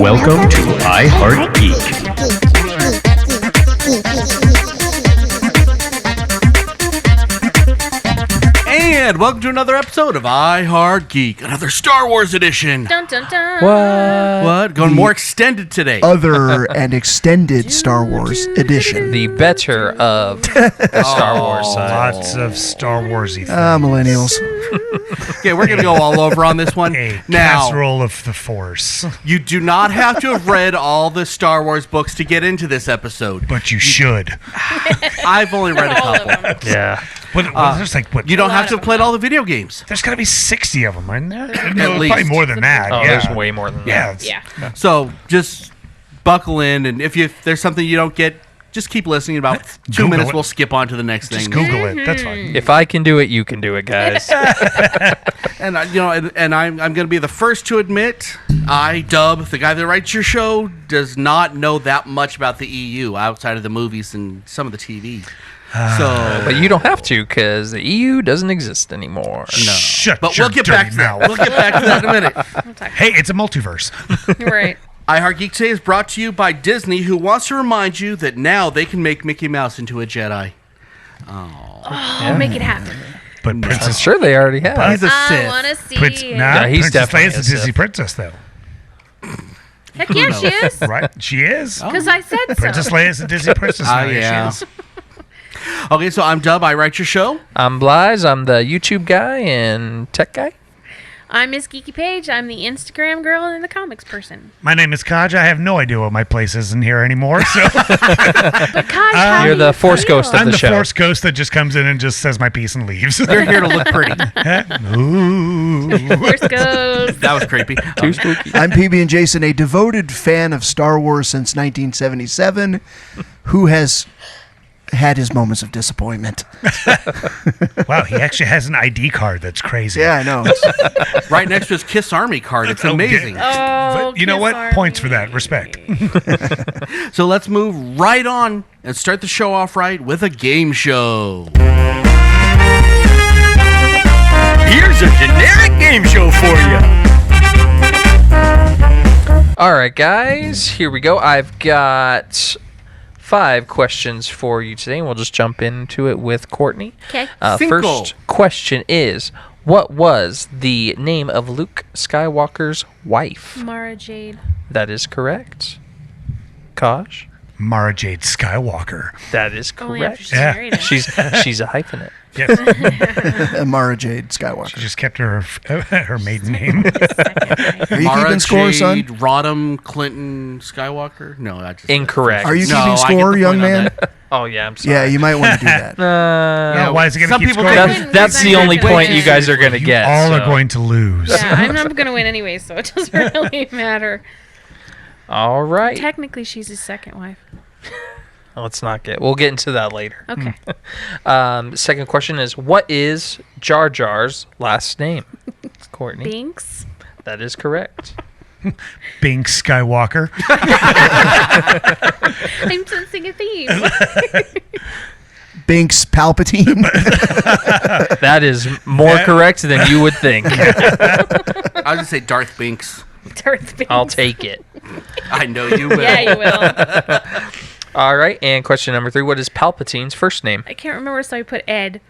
Welcome to I Heart Geek. And welcome to another episode of I Heart Geek, another Star Wars edition. Dun, dun, dun. What? Going more extended today. Other and extended Star Wars edition. The better of the Star Wars side. Lots of Star Warsy things. Millennials. Okay, we're going to go all over on this one. A Now, casserole of the Force. you do not have to have read all the Star Wars books to get into this episode. But you should. I've only read a All of couple. them. Yeah. There's like, what? You don't A have lot to of have played all the video games. There's got to be 60 of them, isn't there? least. Probably more than that. Oh, yeah. there's way more than Yeah. that. Yeah. So just buckle in, and if there's something you don't get, just keep listening. About 2 Google minutes, it. we'll skip on to the next Just thing. Google it. That's fine. If I can do it, you can do it, guys. And I'm going to be the first to admit, Dub, the guy that writes your show, does not know that much about the EU outside of the movies and some of the TV. But you don't have to, because the EU doesn't exist anymore. No. Shut But your we'll get dirty back to that. mouth. We'll get back to that in a minute. Hey, it's a multiverse. Right. I Heart Geek today is brought to you by Disney, who wants to remind you that now they can make Mickey Mouse into a Jedi. Oh, make it happen. But I'm Princess... sure they already have. He's a I Sith. want to see it. Nah, he's Princess definitely Leia's a a Disney Sith. princess, though. Heck yeah, she is. Right? She is. Because I said so. Princess Leia's a Disney princess now. yeah. She is. Okay, so I'm Dub. I write your show. I'm Blythe. I'm the YouTube guy and tech guy. I'm Miss Geeky Page. I'm the Instagram girl and the comics person. My name is Kaj. I have no idea what my place is in here anymore. So But Kaj, how You're do the you Force feel? Ghost of I'm the the show. Force ghost that just comes in and just says my piece and leaves. You're here to look pretty. Ooh. Force Ghost. That was creepy. Too spooky. I'm PB&Jason, a devoted fan of Star Wars since 1977, who has had his moments of disappointment. Wow, he actually has an ID card. That's crazy. Yeah, I know. Right next to his Kiss Army card. It's amazing. Oh, But you know Kiss what? Army. Points for that. Respect. So let's move right on and start the show off right with a game show. Here's a generic game show for you. All right, guys. Here we go. I've got 5 questions for you today, and we'll just jump into it with Courtney. Okay. Cinco. First question is, what was the name of Luke Skywalker's wife? Mara Jade. That is correct. Kosh? Mara Jade Skywalker. That is Only after correct. she's Yeah. married. She's a hyphenate. Yes. Mara Jade She Skywalker. just kept her maiden name. Are you Mara keeping score, son? Jade, Rodham Clinton Skywalker? No, I just Incorrect. Are you No, keeping I get score, the young point on man? that. Oh, yeah, I'm sorry. Yeah, you might want to do that. Yeah, why is it going to Some keep people scoring? think- That's the only point you guys are going to You get. all so. are going to lose. Yeah, I'm not going to win anyway, so it doesn't really matter. All right. Technically, she's his second wife. Let's not get. We'll get into that later. Okay. Second question is, what is Jar Jar's last name? Courtney. Binks. That is correct. Bink Skywalker. I'm sensing a theme. Binks Palpatine. That is more correct than you would think. I was going to say Darth Binks. Darth Binks. I'll take it. I know you will. Yeah, you will. All right, and question number 3, what is Palpatine's first name? I can't remember, so I put Ed.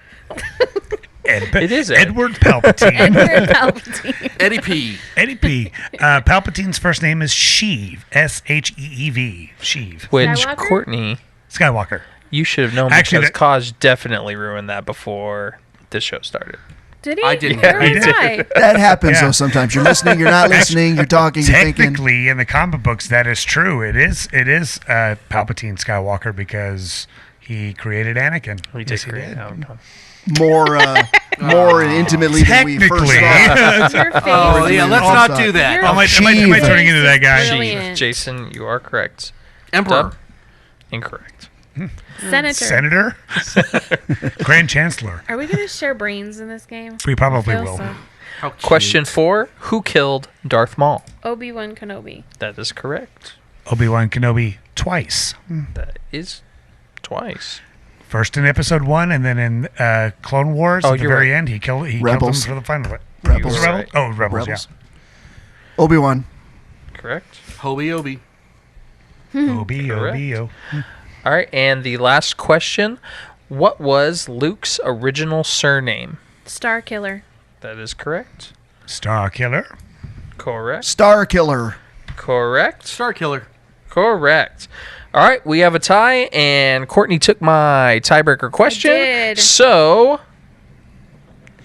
It is Ed. Edward Palpatine. Edward Palpatine. Eddie P. Eddie P. Palpatine's first name is Sheev. Sheev. Sheev. Which, Skywalker? Courtney, Skywalker. you should have known Actually, because Kaj definitely ruined that before the show started. Did he? I didn't. Where I was did. I? That happens, Yeah. though, sometimes. You're listening, you're not listening, you're talking, you're thinking. Technically, in the comic books, that is true. It is Palpatine Skywalker because he created Anakin. We Yes, he disagree. did. More intimately than we first Technically. thought. Your face. Oh, yeah, let's Off not side. do that. You're- Am I Sheev. turning into that guy? Brilliant. Jason, you are correct. Emperor. Dub? Incorrect. Senator. Senator? Grand Chancellor. Are we going to share brains in this game? We probably I feel will. so. How cute. Question 4, who killed Darth Maul? Obi-Wan Kenobi. That is correct. Obi-Wan Kenobi twice. That is twice. First in episode 1, and then in Clone Wars Oh, at the you're very right. end, he killed them Rebels. for the final. Rebels. Was it Rebels? Right. Oh, Rebels. Rebels. Yeah. Obi-Wan. Correct. Hobie Obi. O-B-O-B-O. All right, and the last question. What was Luke's original surname? Star Killer. That is correct. Star Killer. Correct. Star Killer. Correct. Star Killer. Correct. All right, we have a tie, and Courtney took my tiebreaker question. did. So,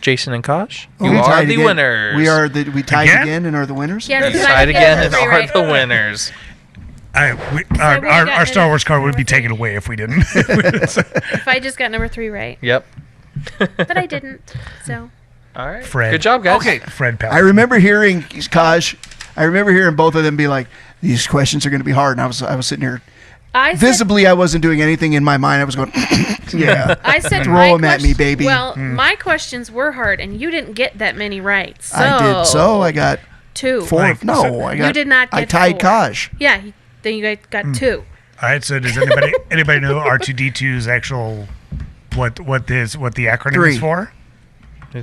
Jason and Kosh, you We are tied the again. winners. We tied Again? again and are the winners? Yeah, You because I tied didn't again get and three are right. the winners. Our Star Wars card would be taken away if we didn't. If I just got number 3 right. Yep. But I didn't. So All right. Fred. Good job, guys. Okay. Fred Pell. I remember hearing Kaj. I remember hearing both of them be like, "These questions are going to be hard." And I was sitting here. Visibly, I wasn't doing anything in my mind. I was going, "Yeah." I said Throw my 'em at me, baby. Well, my questions were hard, and you didn't get that many right. So I did. So I got 2. 4. Like, No, so- I got. You did not I get tied 4. Kaj. Yeah, then you guys got 2. All right. So does anybody know R2D2's actual what the acronym 3. is for?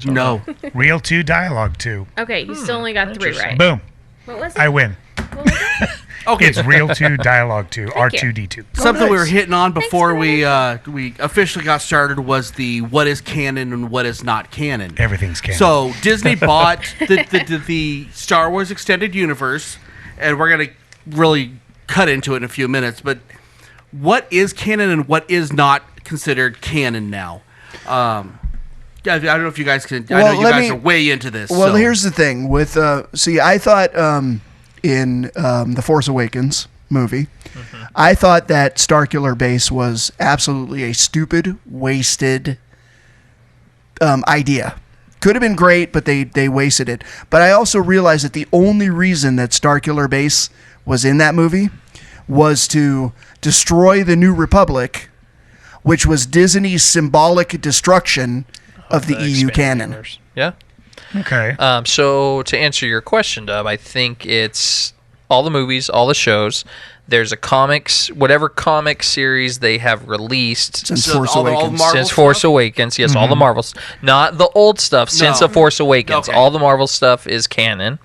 No. Real 2, dialogue 2. Okay, you still only got 3 right. Boom. What was it? I win. What was it? Okay. It's real 2, dialogue 2. R2D2. Something we were nice. hitting on before Thanks, we officially got started was the what is canon and what is not canon. Everything's canon. So Disney bought the Star Wars extended universe, and we're gonna really cut into it in a few minutes. But what is canon and what is not considered canon now? I don't know if you guys can. I Well, know you guys are way into this. Well, so. here's the thing with I thought in the Force Awakens movie, I thought that Starkiller Base was absolutely a stupid, wasted idea. Could have been great, but they wasted it. But I also realized that the only reason that Starkiller Base was in that movie was to destroy the New Republic, which was Disney's symbolic destruction of the EU expanded canon. universe. Yeah. okay. So to answer your question, Dub, I think it's all the movies, all the shows. There's a comics, whatever comic series they have released Since So Force all the Awakens. Marvel since Force stuff? Awakens. Yes, all the Marvels, not the old stuff. Since No. the Force Awakens, Okay. all the Marvel stuff is canon.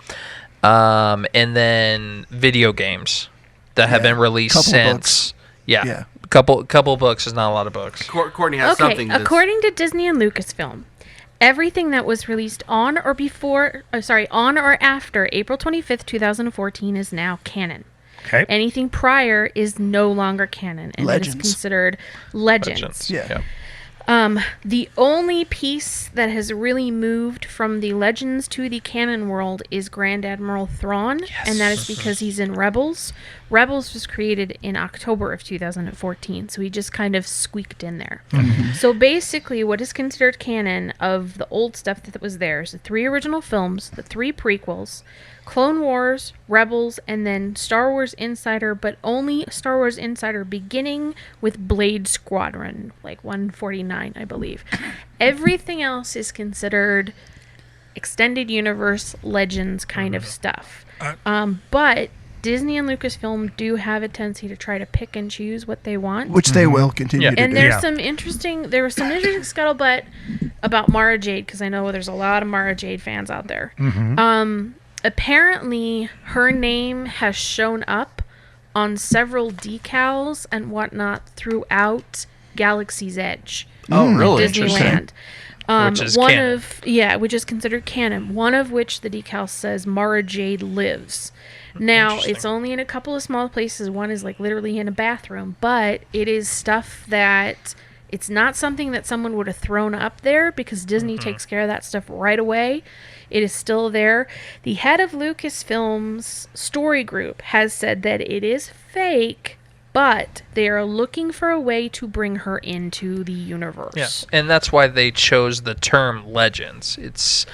And then video games that have Yeah, been released couple since. Yeah. Yeah. Couple books is not a lot of books. Courtney has Okay, something. That's, according to Disney and Lucasfilm, everything that was released on or after April 25th, 2014 is now canon. Okay. Anything prior is no longer canon and it is Legends. considered legends. Yeah. The only piece that has really moved from the Legends to the canon world is Grand Admiral Thrawn, and that is because he's in Rebels. Rebels was created in October of 2014, so he just kind of squeaked in there. So basically, what is considered canon of the old stuff that was there is the 3 original films, the 3 prequels, Clone Wars, Rebels, and then Star Wars Insider, but only Star Wars Insider beginning with Blade Squadron, like 149, I believe. Everything else is considered extended universe legends kind of stuff. But Disney and Lucasfilm do have a tendency to try to pick and choose what they want. Which they will continue Yeah. to And do. there Yeah. was some interesting scuttlebutt about Mara Jade, because I know there's a lot of Mara Jade fans out there. Apparently, her name has shown up on several decals and whatnot throughout Galaxy's Edge, oh, really? Disneyland. Which is canon. Which is considered canon. One of which the decal says Mara Jade lives. Now, it's only in a couple of small places. One is like literally in a bathroom, but it is stuff that it's not something that someone would have thrown up there because Disney takes care of that stuff right away. It is still there. The head of Lucasfilm's story group has said that it is fake, but they are looking for a way to bring her into the universe. Yeah, and that's why they chose the term legends. It's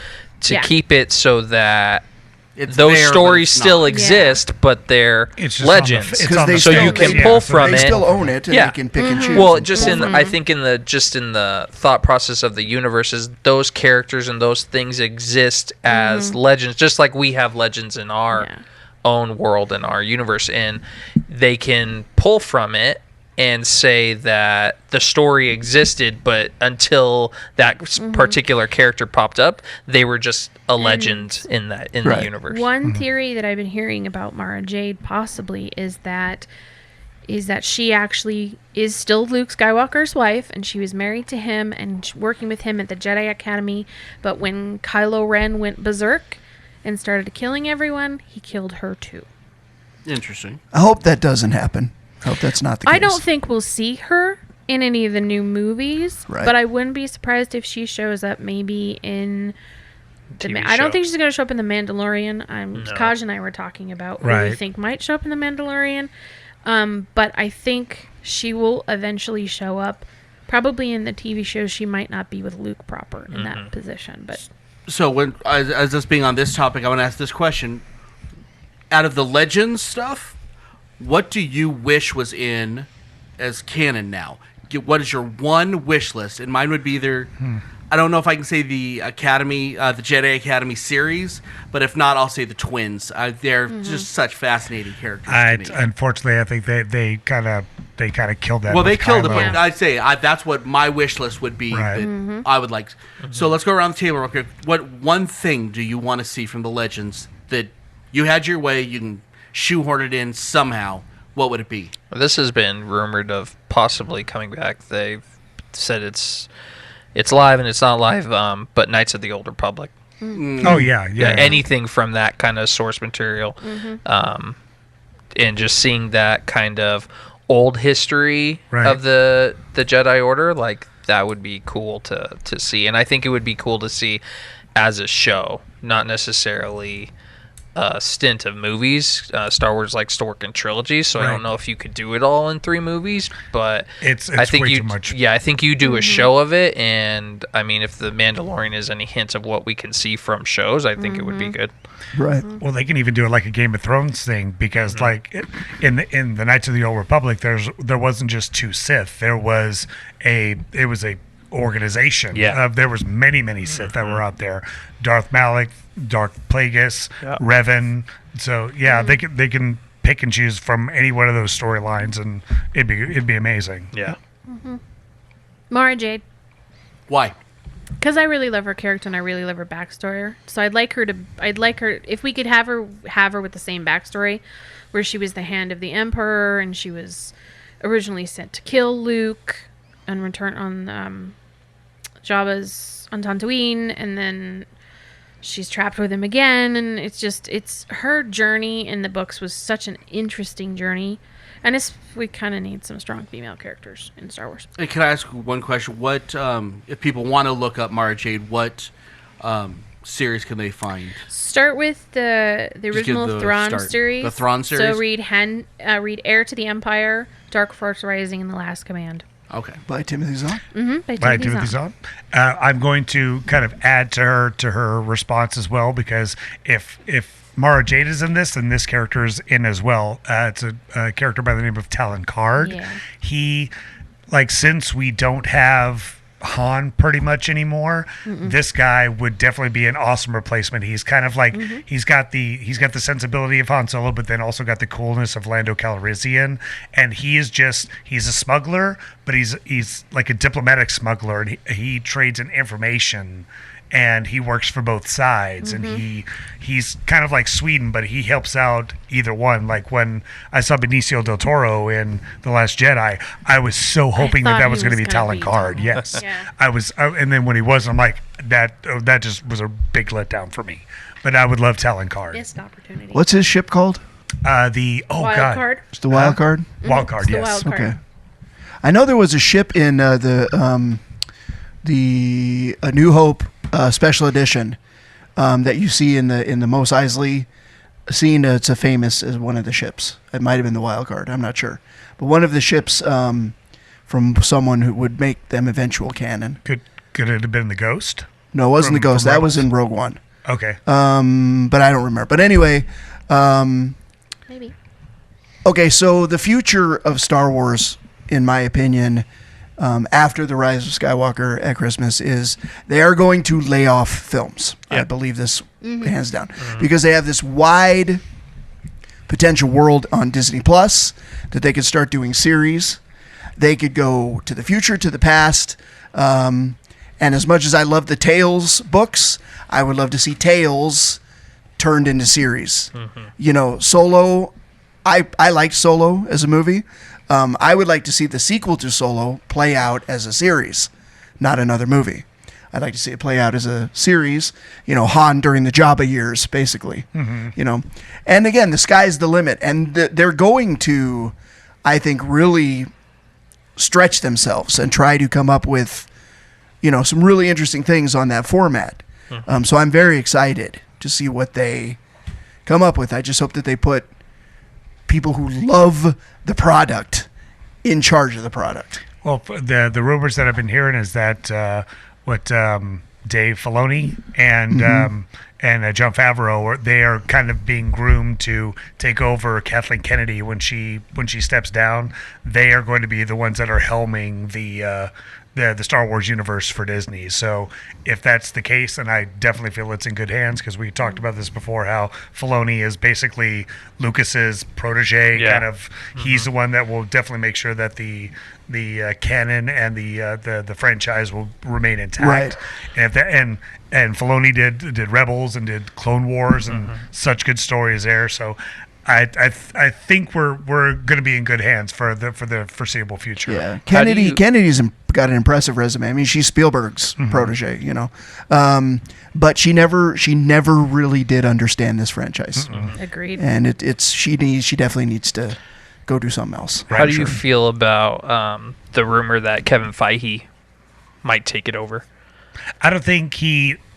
to Yeah. keep it so that It's those there, but stories it's still not. exist, but they're It's just on the legends. f- it's Because on they the so still- you films, can yeah, pull so from they it. still own it, and Yeah. they can pick and choose. Well, and just pull in from I it. think in the thought process of the universes, those characters and those things exist as legends, just like we have legends in our Yeah. own world and our universe, and they can pull from it and say that the story existed, but until that particular character popped up, they were just a legend in the universe. One theory that I've been hearing about Mara Jade possibly is that she actually is still Luke Skywalker's wife, and she was married to him and working with him at the Jedi Academy. But when Kylo Ren went berserk and started killing everyone, he killed her too. Interesting. I hope that doesn't happen. I hope that's not the case. I don't think we'll see her in any of the new movies, Right. but I wouldn't be surprised if she shows up maybe in TV I don't show. think she's going to show up in The Mandalorian. No. Kaj and I were talking about who we Right. think might show up in The Mandalorian. But I think she will eventually show up. Probably in the TV show, she might not be with Luke proper in that position. But So when as us being on this topic, I want to ask this question: out of the Legends stuff, what do you wish was in as canon now? What is your one wish list? And mine would be either I don't know if I can say the Academy, the Jedi Academy series, but if not, I'll say the twins. They're just such fascinating characters to me. Unfortunately, I think they kind of killed that. Well, they with killed it, Kylo. but I'd say that's what my wish list would be. Right. That I would like. So let's go around the table real quick. What one thing do you want to see from the Legends that you had your way, you can shoehorn it in somehow? What would it be? This has been rumored of possibly coming back. They've said it's live and it's not live, but Knights of the Old Republic. Oh yeah. Anything from that kind of source material, and just seeing that kind of old history Right. of the Jedi Order, like that would be cool to see. And I think it would be cool to see as a show, not necessarily a stint of movies. Star Wars likes to work in trilogies, so I Right. don't know if you could do it all in 3 movies, but It's I think way you too much. Yeah, I think you do a show of it, and I mean, if the Mandalorian is any hint of what we can see from shows, I think it would be good. Right. Well, they can even do it like a Game of Thrones thing because, like, in the Knights of the Old Republic, there wasn't just 2 Sith. It was a organization. Yeah. There was many Sith that were out there. Darth Malak, Darth Plagueis, Revan. So yeah, they can pick and choose from any one of those storylines, and it'd be amazing. Yeah. Mara Jade. Why? Because I really love her character and I really love her backstory. So I'd like her if we could have her with the same backstory, where she was the hand of the Emperor and she was originally sent to kill Luke and return on Jabba's on Tatooine, and then she's trapped with him again, and it's her journey in the books was such an interesting journey. And we kind of need some strong female characters in Star Wars. And can I ask one question? What if people want to look up Mara Jade? What series can they find? Start with the original the Thrawn start. series. The Thrawn series? So read Heir to the Empire, Dark Force Rising, and The Last Command. Okay. By Timothy Zahn. By Timothy Zahn. I'm going to kind of add to her response as well, because if Mara Jade is in this, then this character is in as well. It's a character by the name of Talon Card. Yeah. He, since we don't have Han pretty much anymore, this guy would definitely be an awesome replacement. He's kind of like he's got the sensibility of Han Solo, but then also got the coolness of Lando Calrissian. And he's a smuggler, but he's like a diplomatic smuggler, and he trades in information. And he works for both sides, and he's kind of like Sweden, but he helps out either one. Like when I saw Benicio del Toro in The Last Jedi, I was so hoping that was going to be Talon Card. Yes, Yeah. I was, and then when he wasn't, I'm like, that just was a big letdown for me. But I would love Talon Card. Missed opportunity. What's his ship called? Wild Card? It's the Wild Card. Wild Card, It's the yes. Wild Card. Okay. I know there was a ship in the A New Hope special edition that you see in the Mos Eisley scene. It's a famous as one of the ships. It might have been the Wild Card. I'm not sure, but one of the ships from someone who would make them eventual canon. Could it have been the Ghost? No, it wasn't From- the Ghost. from That was Rebels? in Rogue One. Okay. But I don't remember. But anyway, Maybe. okay. So the future of Star Wars, in my opinion, after the Rise of Skywalker at Christmas, is they are going to lay off films. I believe this hands down, because they have this wide potential world on Disney Plus that they could start doing series. They could go to the future, to the past. And as much as I love the Tales books, I would love to see Tales turned into series. Solo, I liked Solo as a movie. I would like to see the sequel to Solo play out as a series, not another movie. I'd like to see it play out as a series, Han during the Jabba years, basically. And again, the sky's the limit. And they're going to, I think, really stretch themselves and try to come up with, some really interesting things on that format. So I'm very excited to see what they come up with. I just hope that they put people who love the product in charge of the product. Well, the rumors that I've been hearing is that Dave Filoni and Jon Favreau, they are kind of being groomed to take over Kathleen Kennedy when she steps down. They are going to be the ones that are helming the Star Wars universe for Disney. So if that's the case, then I definitely feel it's in good hands, because we talked about this before, how Filoni is basically Lucas's protege. Kind of, he's the one that will definitely make sure that the canon and the franchise will remain intact. Right. And Filoni did Rebels and did Clone Wars and such good stories there. So I think we're going to be in good hands for the foreseeable future. Yeah, Kennedy's got an impressive resume. I mean, she's Spielberg's protege, but she never really did understand this franchise. Agreed. And she definitely needs to go do something else. How do you feel about the rumor that Kevin Feige might take it over? I don't think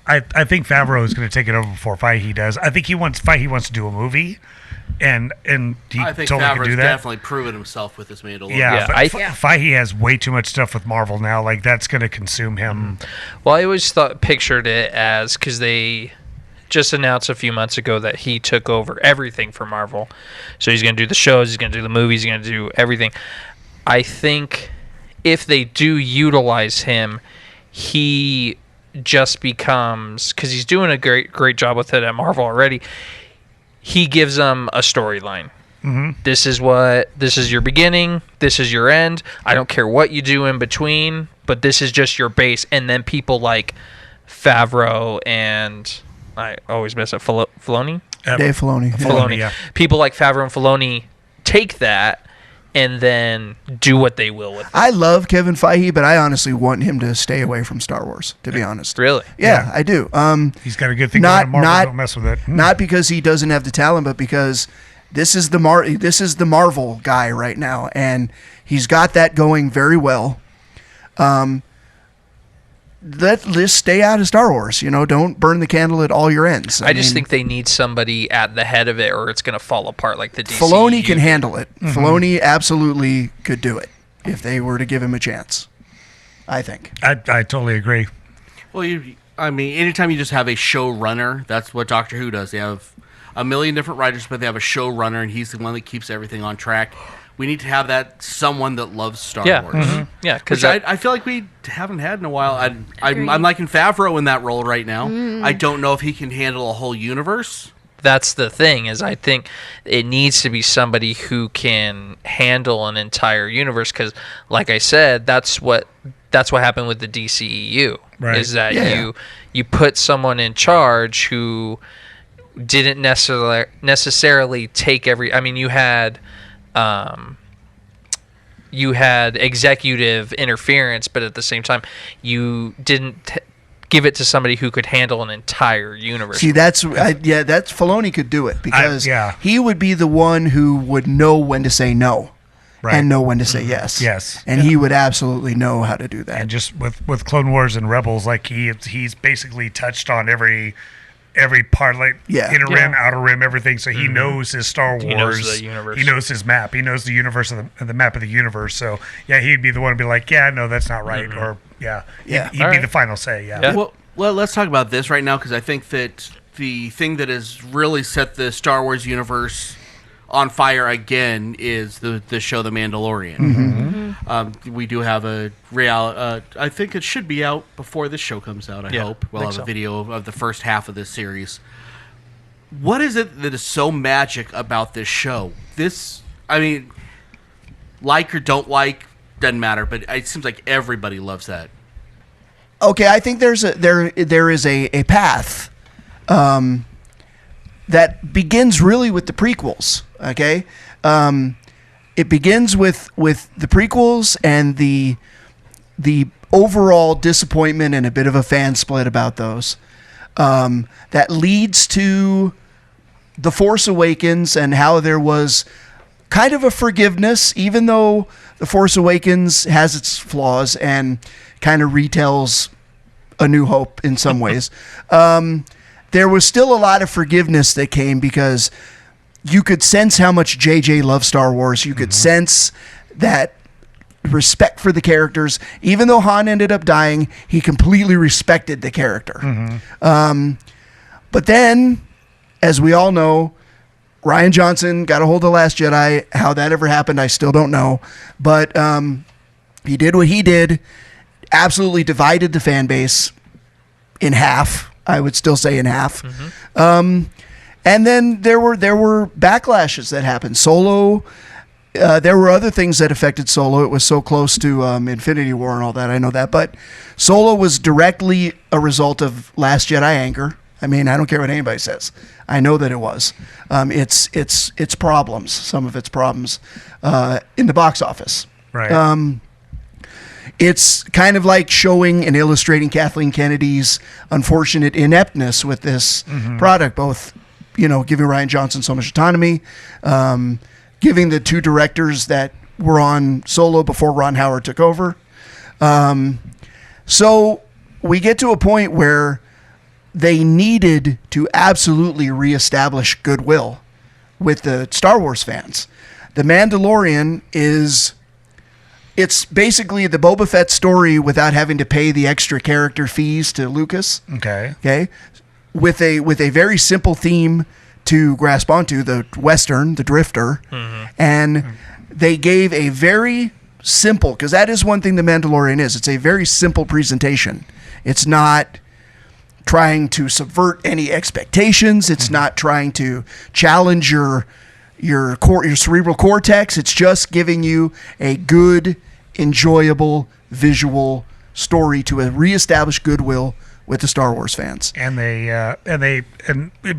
I think Favreau is going to take it over before Feige does. I think Feige wants to do a movie. And he I think totally can do Favreau's that. definitely proven himself with this Mandalorian. Yeah, Feige has way too much stuff with Marvel now. Like, that's going to consume him. Well, I always pictured it as, because they just announced a few months ago that he took over everything for Marvel. So he's going to do the shows, he's going to do the movies, he's going to do everything. I think if they do utilize him, he just becomes, because he's doing a great job with it at Marvel already, he gives them a storyline. This is your beginning, this is your end. I don't care what you do in between, but this is just your base. And then people like Favreau and I always mess up Filoni? Dave Filoni. Filoni. Yeah. People like Favreau and Filoni take that and then do what they will with it. I love Kevin Feige, but I honestly want him to stay away from Star Wars, to be honest. Really? Yeah, I do. He's got a good thing going on Marvel. Don't mess with it. Not because he doesn't have the talent, but because this is the Marvel guy right now, and he's got that going very well. Let's stay out of Star Wars. Don't burn the candle at all your ends. I just think they need somebody at the head of it, or it's going to fall apart like the DCU. Filoni can handle it. Filoni absolutely could do it if they were to give him a chance, I think. I totally agree. Well, anytime you just have a showrunner, that's what Doctor Who does. They have a million different writers, but they have a showrunner, and he's the one that keeps everything on track. We need to have that someone that loves Star Wars. Yeah, because I feel like we haven't had in a while. I'm liking Favreau in that role right now. I don't know if he can handle a whole universe. That's the thing, is I think it needs to be somebody who can handle an entire universe, because, like I said, that's what happened with the DCEU. Right. Is that you put someone in charge who didn't necessarily take every. I mean, you had executive interference, but at the same time, you didn't give it to somebody who could handle an entire universe. See, that's Filoni could do it, because he would be the one who would know when to say no. Right. And know when to say yes. Yes. And he would absolutely know how to do that. And just with Clone Wars and Rebels, like he's basically touched on every part, like inner rim, outer rim, everything. So he knows his Star Wars. He knows the universe. He knows his map. He knows the universe of the map of the universe. So he'd be the one to be like, no, that's not right, or he'd be the final say. Yeah. Well, let's talk about this right now, because I think that the thing that has really set the Star Wars universe on fire again is the show The Mandalorian. We do have a I think it should be out before this show comes out. I hope we'll have a video of the first half of this series. What is it that is so magic about this show? Like or don't like, doesn't matter, but it seems like everybody loves that. Okay, I think there is a path that begins really with the prequels. Okay, it begins with the prequels and the overall disappointment and a bit of a fan split about those. That leads to The Force Awakens and how there was kind of a forgiveness, even though The Force Awakens has its flaws and kind of retells A New Hope in some ways. There was still a lot of forgiveness that came because you could sense how much JJ loves Star Wars. You could sense that respect for the characters. Even though Han ended up dying, he completely respected the character. But then, as we all know, Rian Johnson got a hold of The Last Jedi. How that ever happened, I still don't know. But he did what he did, absolutely divided the fan base in half. I would still say in half. And then there were backlashes that happened. Solo, there were other things that affected Solo. It was so close to Infinity War and all that. I know that. But Solo was directly a result of Last Jedi anger. I mean, I don't care what anybody says. I know that it was. Its problems, some of its problems in the box office. Right. It's kind of like showing and illustrating Kathleen Kennedy's unfortunate ineptness with this product, both, giving Rian Johnson so much autonomy, giving the two directors that were on Solo before Ron Howard took over. So we get to a point where they needed to absolutely reestablish goodwill with the Star Wars fans. The Mandalorian it's basically the Boba Fett story without having to pay the extra character fees to Lucas. Okay. With a very simple theme to grasp onto, the Western, the Drifter. And they gave a very simple, because that is one thing the Mandalorian is. It's a very simple presentation. It's not trying to subvert any expectations. It's not trying to challenge your cerebral cortex. It's just giving you a good, enjoyable visual story to reestablish goodwill with the Star Wars fans. And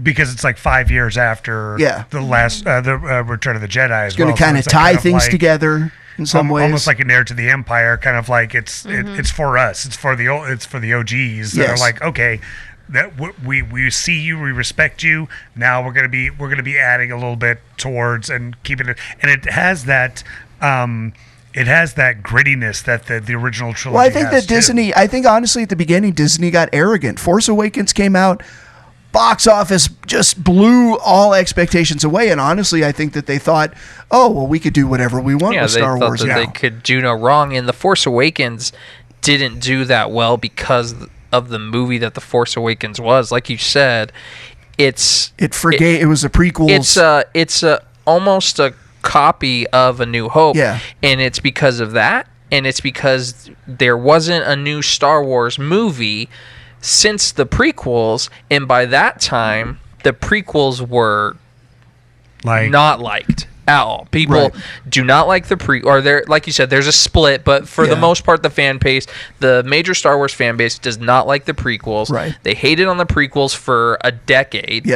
because it's like 5 years after the last the Return of the Jedi as well. It's going to kind of tie things together in some ways. Almost like an heir to the Empire, kind of like it's for us. It's for the OGs that are like, okay, that we see you, we respect you. Now we're gonna be adding a little bit towards and keeping it, and it has that. It has that grittiness that the original trilogy. Well, I think has that Disney. I think honestly, at the beginning, Disney got arrogant. Force Awakens came out, box office just blew all expectations away, and honestly, I think that they thought, oh well, we could do whatever we want with Star Wars that now. They could do no wrong, and the Force Awakens didn't do that well because of the movie that the Force Awakens was. Like you said, it was a prequel. It's almost a copy of A New Hope, and it's because of that, and it's because there wasn't a new Star Wars movie since the prequels, and by that time the prequels were not liked at all. People do not like or there, like you said, there's a split, but for the most part, the major Star Wars fan base does not like the prequels. They hated on the prequels for a decade.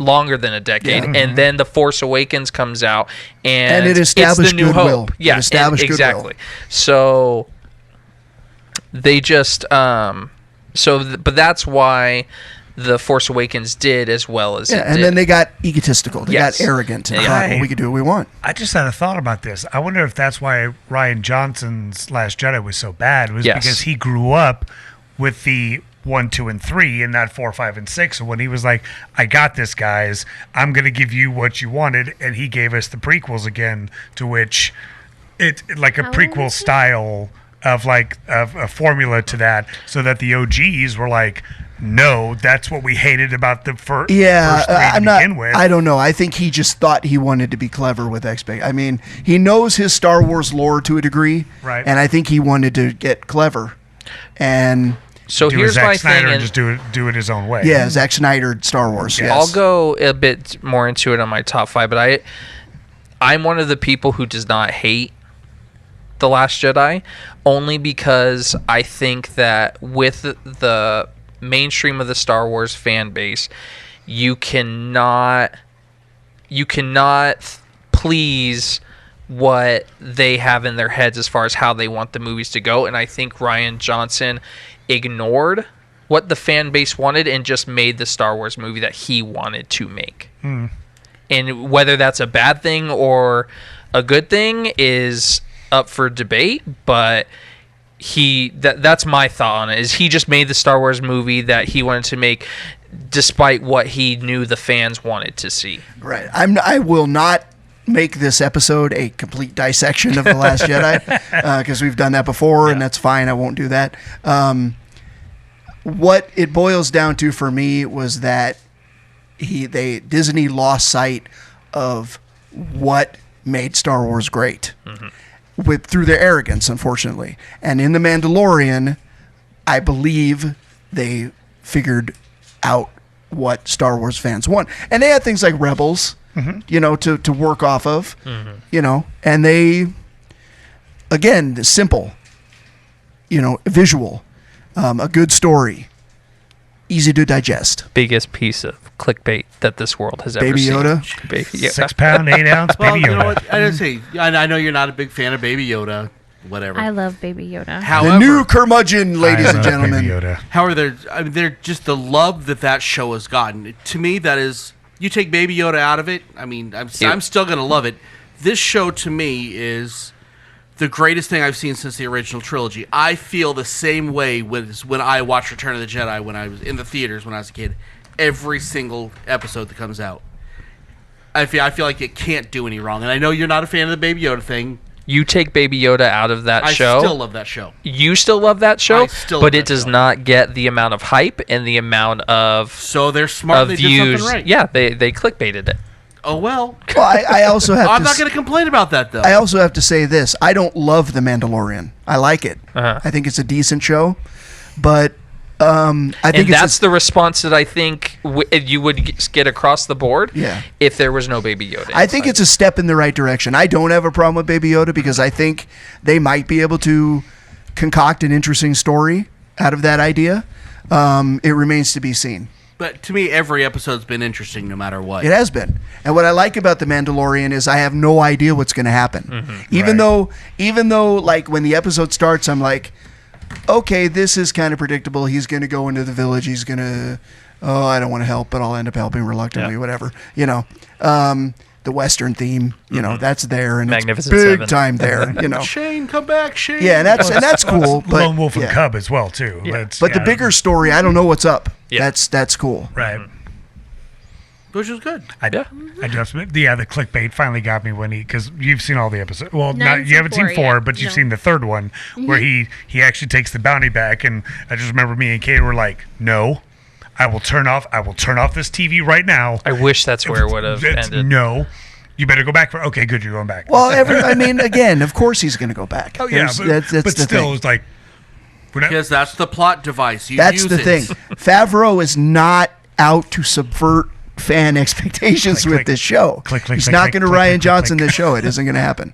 Longer than a decade, and then The Force Awakens comes out, and it established it's the New goodwill. Hope. Yeah, exactly. So they just but that's why The Force Awakens did as well as it did. And then they got egotistical. They got arrogant and thought, well, we could do what we want. I just had a thought about this. I wonder if that's why Rian Johnson's Last Jedi was so bad. It was because he grew up with the 1, 2, and 3, and not 4, 5, and 6. So when he was like, "I got this, guys. I'm going to give you what you wanted," and he gave us the prequels again, to which it like a prequel style of like of a formula to that, so that the OGs were like, "No, that's what we hated about the first three to begin with." I don't know. I think he just thought he wanted to be clever with I mean, he knows his Star Wars lore to a degree, right? And I think he wanted to get clever, and. So here's my thing, and just do it his own way. Yeah, Zack Snyder Star Wars. Yes. I'll go a bit more into it on my top 5, but I'm one of the people who does not hate The Last Jedi, only because I think that with the mainstream of the Star Wars fan base, you cannot please what they have in their heads as far as how they want the movies to go. And I think Rian Johnson ignored what the fan base wanted and just made the Star Wars movie that he wanted to make. And whether that's a bad thing or a good thing is up for debate, but that's my thought on it, is he just made the Star Wars movie that he wanted to make despite what he knew the fans wanted to see. Right. I will not make this episode a complete dissection of The Last Jedi, because we've done that before, and that's fine. I won't do that. What it boils down to for me was that Disney lost sight of what made Star Wars great through their arrogance, unfortunately. And in The Mandalorian, I believe they figured out what Star Wars fans want. And they had things like Rebels, to work off of, and they, again, simple, visual, a good story, easy to digest. Biggest piece of clickbait that this world has Baby ever Yoda. seen. Baby Yoda. 6 pound, 8 ounce Well, Baby you know Yoda. what? I didn't say. I know you're not a big fan of Baby Yoda. Whatever. I love Baby Yoda. However, The new curmudgeon, ladies I and love gentlemen. Baby Yoda. However, they're just the love that show has gotten. To me, that is, you take Baby Yoda out of it. I mean, I'm still gonna love it. This show to me is the greatest thing I've seen since the original trilogy. I feel the same way when I watched Return of the Jedi when I was in the theaters when I was a kid. Every single episode that comes out, I feel like it can't do any wrong. And I know you're not a fan of the Baby Yoda thing. You take Baby Yoda out of that I show. still love that show. You still love that show, I still but love it that does show. not get the amount of hype and the amount of So they're smart. They did views. something right. Yeah, they clickbaited it. Oh well. Well, I also have I'm to not going to complain about that though. I also have to say this. I don't love The Mandalorian. I like it. I think it's a decent show, but I think And that's the response that I think you would get across the board if there was no Baby Yoda. I think it's a step in the right direction. I don't have a problem with Baby Yoda because I think they might be able to concoct an interesting story out of that idea. It remains to be seen. But to me, every episode's been interesting no matter what. It has been. And what I like about The Mandalorian is I have no idea what's going to happen. Even though like when the episode starts, I'm like, okay, this is kind of predictable. He's going to go into the village. He's going to, I don't want to help, but I'll end up helping reluctantly, whatever. The Western theme, that's there. And Magnificent it's big Seven. time there, Shane, come back, Shane. Yeah, and that's cool. But, Lone Wolf and Cub as well, too. Yeah. But the bigger story, I don't know what's up. Yeah. That's cool. Right. Which is good. I do have to admit, the clickbait finally got me when because you've seen all the episodes. Well, No, I you haven't seen 4, yet. but you've No. seen the third one where he actually takes the bounty back. And I just remember me and Kate were like, "No, I will turn off this TV right now." I wish that's where it would have ended. No, you better go back for. Okay, good, you're going back. Well, again, of course he's going to go back. oh yeah, That's but the still, thing. it's like we're not. Because that's the plot device. You That's use the it. thing. Favreau is not out to subvert fan expectations Click, with click. this show. Click, click, He's click, not click, going to click, Ryan click, Johnson click. this show. It isn't going to happen.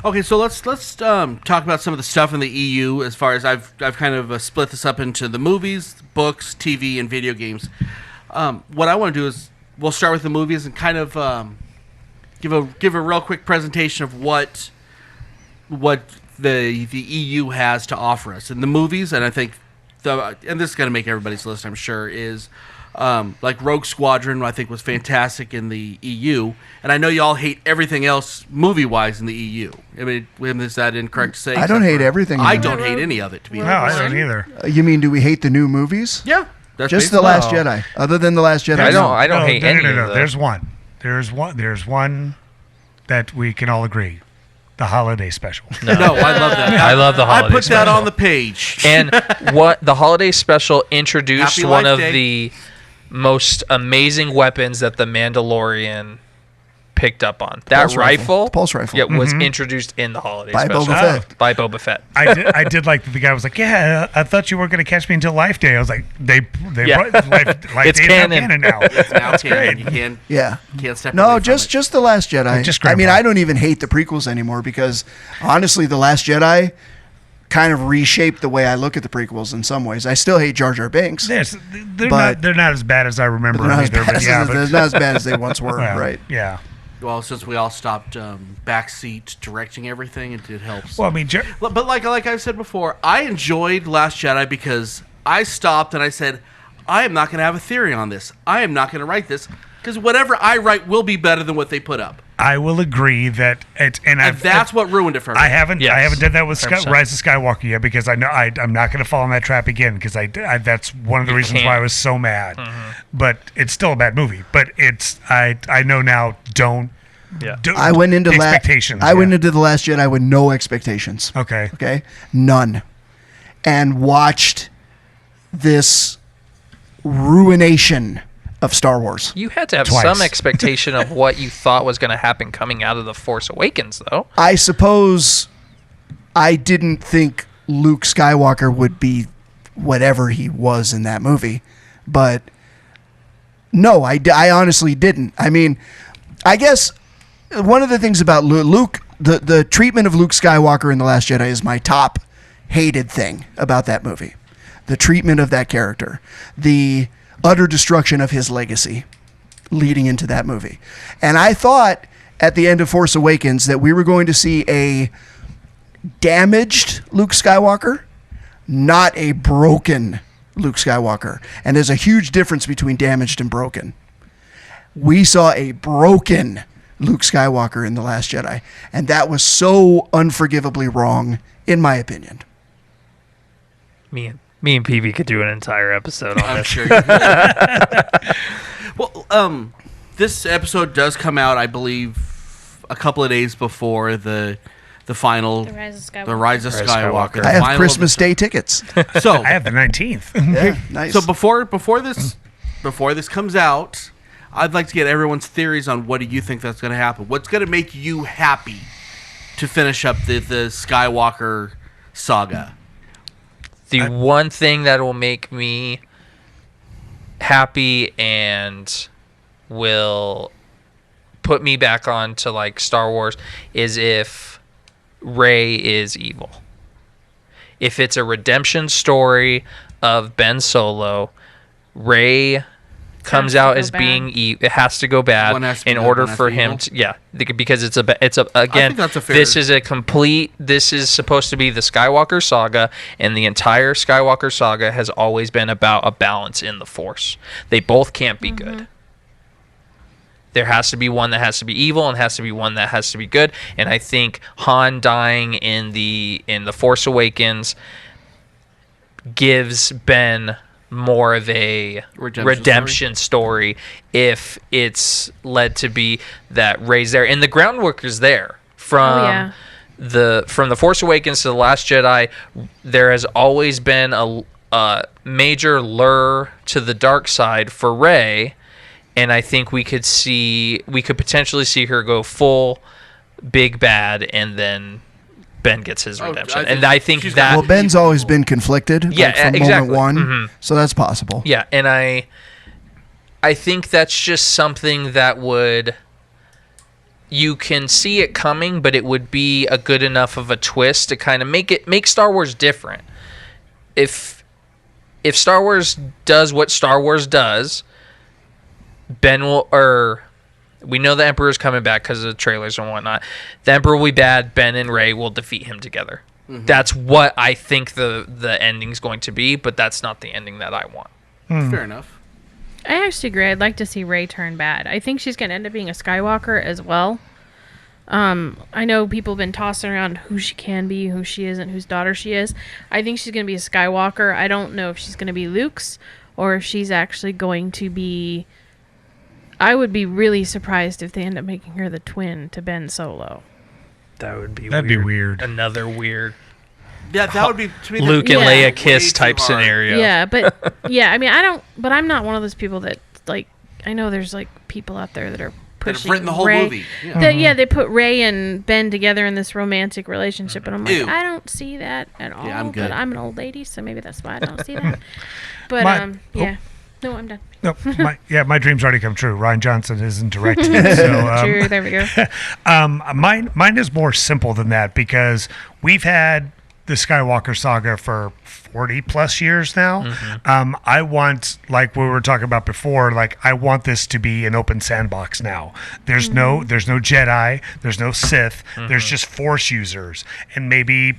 Okay, so let's talk about some of the stuff in the EU. As far as I've kind of split this up into the movies, books, TV, and video games. What I want to do is we'll start with the movies and kind of give a real quick presentation of what the EU has to offer us in the movies, and I think and this is going to make everybody's list, I'm sure, is like Rogue Squadron. I think was fantastic in the EU, and I know y'all hate everything else movie-wise in the EU. I mean, is that incorrect to say? I don't hate everything. I in the don't movie. hate any of it, to be No, honest. I don't either. You mean do we hate the new movies? Yeah, that's Just The basically- Last Jedi. Other than The Last Jedi, I no. don't hate any of them. There's one. There's one that we can all agree. The holiday special. No, I love that. I love the I holiday put that special. on the page. And what the holiday special introduced Happy one Life of Day. the most amazing weapons that the Mandalorian picked up on. That Pulse rifle. rifle, Pulse rifle. yeah, was introduced in the holiday By special. Boba Fett. By Boba Fett. I did like that the guy was like, yeah, I thought you weren't going to catch me until Life Day. I was like, they Yeah. brought Life It's Day canon. canon now. It's now That's canon. great. You can't Yeah. separate. No, from just it. The Last Jedi. Just I mean, Grandpa. I don't even hate the prequels anymore because honestly, The Last Jedi kind of reshaped the way I look at the prequels in some ways. I still hate Jar Jar Binks. They're But- not as bad as I remember They're them not, as either. bad But as, yeah, they're not as bad as they once were, well, right? Yeah. Well, since we all stopped backseat directing everything, it helps. Well, I mean, But like I've said before, I enjoyed Last Jedi because I stopped and I said, I am not going to have a theory on this. I am not going to write this because whatever I write will be better than what they put up. I will agree that And that's what ruined it for me. I haven't done that with 100%. Rise of Skywalker yet because I know I'm not going to fall in that trap again because I that's one of the reasons why I was so mad. But it's still a bad movie. But I know now. Don't. I went into expectations. I went into The Last Jedi with no expectations. Okay. Okay, none, and watched this ruination of Star Wars. You had to have Twice. some expectation of what you thought was going to happen coming out of The Force Awakens, though. I suppose I didn't think Luke Skywalker would be whatever he was in that movie, but no, I honestly didn't. I mean, I guess one of the things about Luke, the treatment of Luke Skywalker in The Last Jedi is my top hated thing about that movie. The treatment of that character, the utter destruction of his legacy leading into that movie. And I thought at the end of Force Awakens that we were going to see a damaged Luke Skywalker, not a broken Luke Skywalker. And there's a huge difference between damaged and broken. We saw a broken Luke Skywalker in The Last Jedi, and that was so unforgivably wrong, in my opinion. Me and PB could do an entire episode on I'm this. sure. Well, this episode does come out, I believe, a couple of days before the final, The Rise of Skywalker. the Rise of Rise of Skywalker. Skywalker. I have Final Christmas Day tickets. So I have the 19th. Yeah, nice. So before this comes out, I'd like to get everyone's theories on what do you think that's going to happen. What's going to make you happy to finish up the Skywalker saga? The one thing that will make me happy and will put me back on to like Star Wars is if Rey is evil. If it's a redemption story of Ben Solo, Rey comes to out go as bad. being it has to go bad One has to be in good, order one has for to be him evil. to because it's again think that's a fair- this is supposed to be the Skywalker saga, and the entire Skywalker saga has always been about a balance in the Force. They both can't be good. There has to be one that has to be evil and has to be one that has to be good, and I think Han dying in the Force Awakens gives Ben more of a redemption story if it's led to be that Rey's there, and the groundwork is there from the Force Awakens to the Last Jedi. There has always been a major lure to the dark side for Rey, and I think we could potentially see her go full big bad, and then Ben gets his redemption. I think she's that well, Ben's always been conflicted Yeah, from exactly. moment one, so that's possible. Yeah, and I think that's just something that you can see it coming, but it would be a good enough of a twist to kind of make Star Wars different. If Star Wars does what Star Wars does, we know the Emperor's coming back because of the trailers and whatnot. The Emperor will be bad. Ben and Rey will defeat him together. That's what I think the ending's going to be, but that's not the ending that I want. Fair enough. I actually agree. I'd like to see Rey turn bad. I think she's going to end up being a Skywalker as well. I know people have been tossing around who she can be, who she isn't, whose daughter she is. I think she's going to be a Skywalker. I don't know if she's going to be Luke's or if she's actually going to be... I would be really surprised if they end up making her the twin to Ben Solo. That'd be weird. Another weird Yeah, that would be to me. Luke and Yeah. Leia Way kiss too type hard. scenario. Yeah, but yeah, I mean, I'm not one of those people that like. I know there's like people out there that are pushing written the whole Rey. movie. Yeah. Yeah, they put Rey and Ben together in this romantic relationship, and I'm like, Ew. I don't see that at all. I'm good. But I'm an old lady, so maybe that's why I don't see that. But My- no, I'm done. No, my dreams already come true. Ryan Johnson isn't directing it, so True, there we go. mine is more simple than that because we've had the Skywalker saga for 40 plus years now. I want, like we were talking about before, like I want this to be an open sandbox now. There's no Jedi, there's no Sith, there's just Force users, and maybe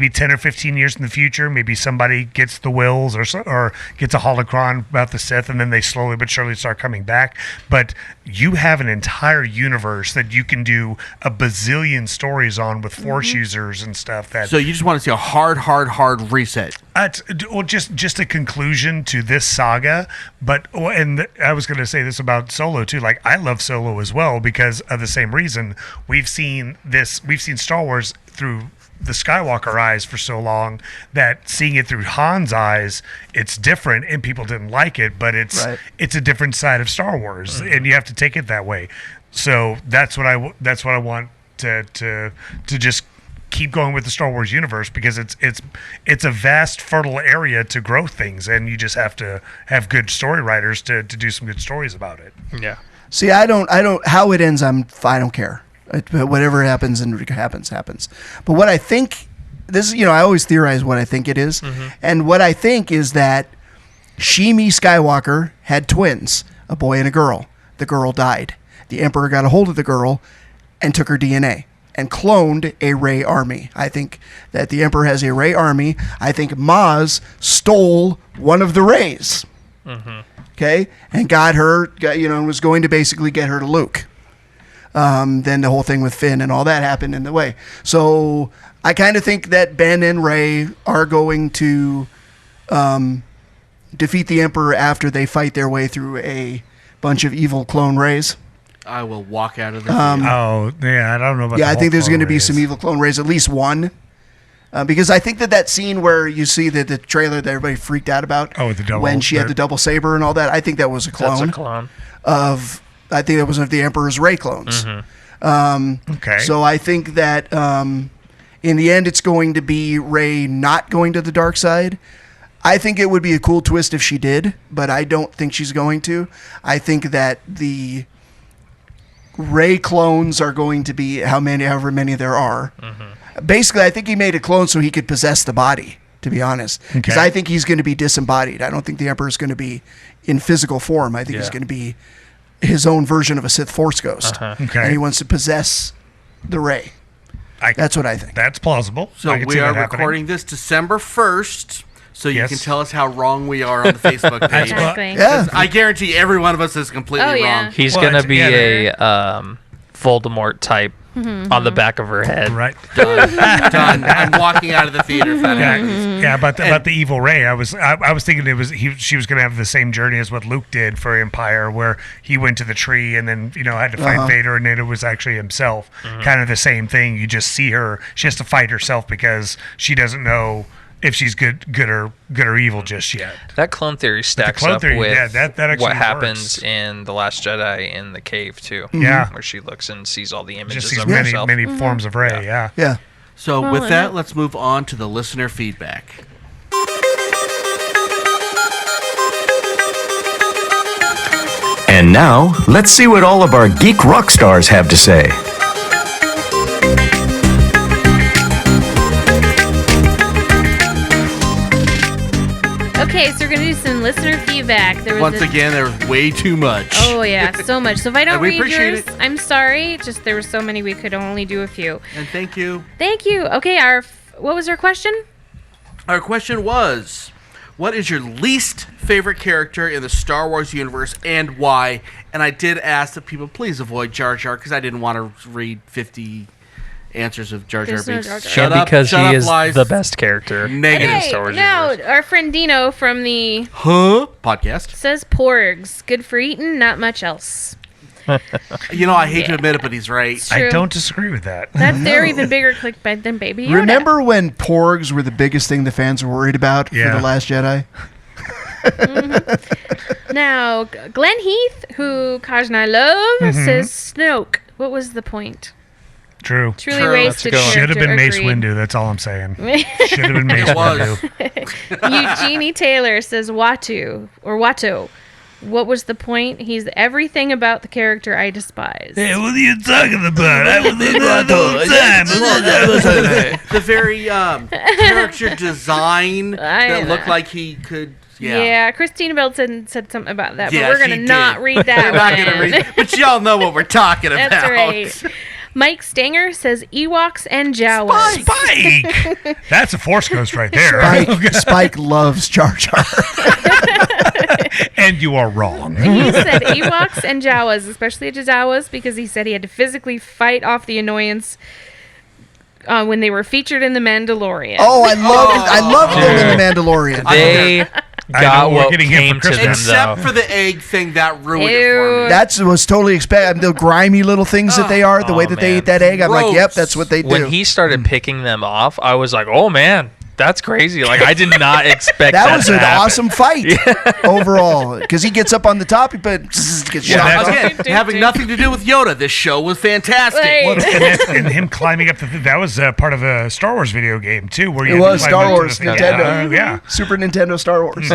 10 or 15 years in the future, maybe somebody gets the wills or gets a holocron about the Sith, and then they slowly but surely start coming back. But you have an entire universe that you can do a bazillion stories on with Force users and stuff. So you just want to see a hard reset. Well, just a conclusion to this saga. But and I was going to say this about Solo too. Like I love Solo as well because of the same reason. We've seen Star Wars through the Skywalker eyes for so long that seeing it through Han's eyes, it's different, and people didn't like it, but it's a different side of Star Wars, and you have to take it that way. So that's what I want to just keep going with the Star Wars universe because it's a vast, fertile area to grow things, and you just have to have good story writers to do some good stories about it. Yeah. See, I don't. How it ends, I don't care. Whatever happens and happens. But what I think, I always theorize what I think it is, and what I think is that Shmi Skywalker had twins, a boy and a girl. The girl died. The Emperor got a hold of the girl and took her DNA and cloned a Rey army. I think that the Emperor has a Rey army. I think Maz stole one of the Reys. Okay, and got her, was going to basically get her to Luke. Then the whole thing with Finn and all that happened in the way. So I kind of think that Ben and Rey are going to defeat the Emperor after they fight their way through a bunch of evil clone Reys. I will walk out of the Oh, yeah, I don't know about Yeah, the I think whole there's going to clone be race. some evil clone Reys, at least one. Because I think that scene where you see the trailer that everybody freaked out about, with the double, when she had the double saber and all that, I think that was a clone. That's a clone. I think that was of the Emperor's Rey clones. Okay. So I think that in the end, it's going to be Rey not going to the dark side. I think it would be a cool twist if she did, but I don't think she's going to. I think that the Rey clones are going to be however many there are. Basically, I think he made a clone so he could possess the body, to be honest. Because I think he's going to be disembodied. I don't think the Emperor's going to be in physical form. I think he's going to be his own version of a Sith Force ghost. Okay. And he wants to possess the Rey. That's what I think. That's plausible. So I can we see are that happening. recording this December 1st, so you Yes. can tell us how wrong we are on the Facebook page. Exactly. Yeah. I guarantee every one of us is completely Oh, yeah. wrong. He's Well, gonna it's- be yeah, a Voldemort type on the back of her head. Right. Done. I'm walking out of the theater if that happens. Yeah, about the evil Rey. I was thinking she was going to have the same journey as what Luke did for Empire, where he went to the tree and then had to fight Vader, and then it was actually himself. Kind of the same thing. You just see her; she has to fight herself because she doesn't know if she's good or evil just yet. That clone theory stacks clone up theory, with yeah, that actually what happens works. in The Last Jedi in the cave too. Yeah. Where she looks and sees all the Just images sees of many herself. many forms of Rey. Yeah. Yeah. So Well, with and that, that- let's move on to the listener feedback. And now, let's see what all of our geek rock stars have to say. Okay, so we're gonna do some listener feedback. There was Once this- again, there's way too much. Oh yeah, so much. So if I don't And we read appreciate yours, it. I'm sorry. Just there were so many we could only do a few. And thank you. Thank you. Okay, what was our question? Our question was, what is your least favorite character in the Star Wars universe and why? And I did ask that people please avoid Jar Jar because I didn't want to read 50 answers of Jar Jar There's no Binks. Jar Jar. Shut And up, because shut he up, is lies. the best character. Negative. in Okay, Star Wars now universe. our friend Dino from the Huh? Podcast. says porgs, good for eating, not much else. You know, I hate to admit it, but he's right. It's true. I don't disagree with that. They're even bigger clickbait than Baby Yoda. Remember when porgs were the biggest thing the fans were worried about for Yeah. The Last Jedi? Now, Glenn Heath, who Kaj and I love, says Snoke. What was the point? True. Truly True. wasted That's a good one. Should have been Mace Agreed. Windu. That's all I'm saying. Should have been Mace It was. Windu. Eugenie Taylor says Watto. What was the point? He's everything about the character I despise. Hey, what are you talking about? I was in that the whole time. The very character design I that know. looked like he could. Yeah, Christina Bell said something about that, Yeah, but we're she going to not did. read that We're not one. gonna read it, but y'all know what we're talking about. That's right. Mike Stanger says Ewoks and Jawas. Spike! That's a Force Ghost right there. Spike loves Jar Jar. And you are wrong. He said Ewoks and Jawas, especially Jawas, because he said he had to physically fight off the annoyance when they were featured in The Mandalorian. Oh, I loved them in The Mandalorian. They I got know we're what getting him came for to them, Christmas. Except though. for the egg thing that ruined it for me. Ew. That was totally expected. The grimy little things that they are, the way that they man. eat that egg. I'm like, Gross. yep, that's what they do. When he started picking them off, I was like, "Oh man, that's crazy!" Like I did not expect that that was to an happen. awesome fight overall because he gets up on the top, but gets shot. that's- Again, having nothing to do with Yoda, this show was fantastic. Right. Well, and him climbing up that was part of a Star Wars video game too, where you It had to was climb Star up to Wars, the thing. Nintendo. Yeah. Super Nintendo Star Wars.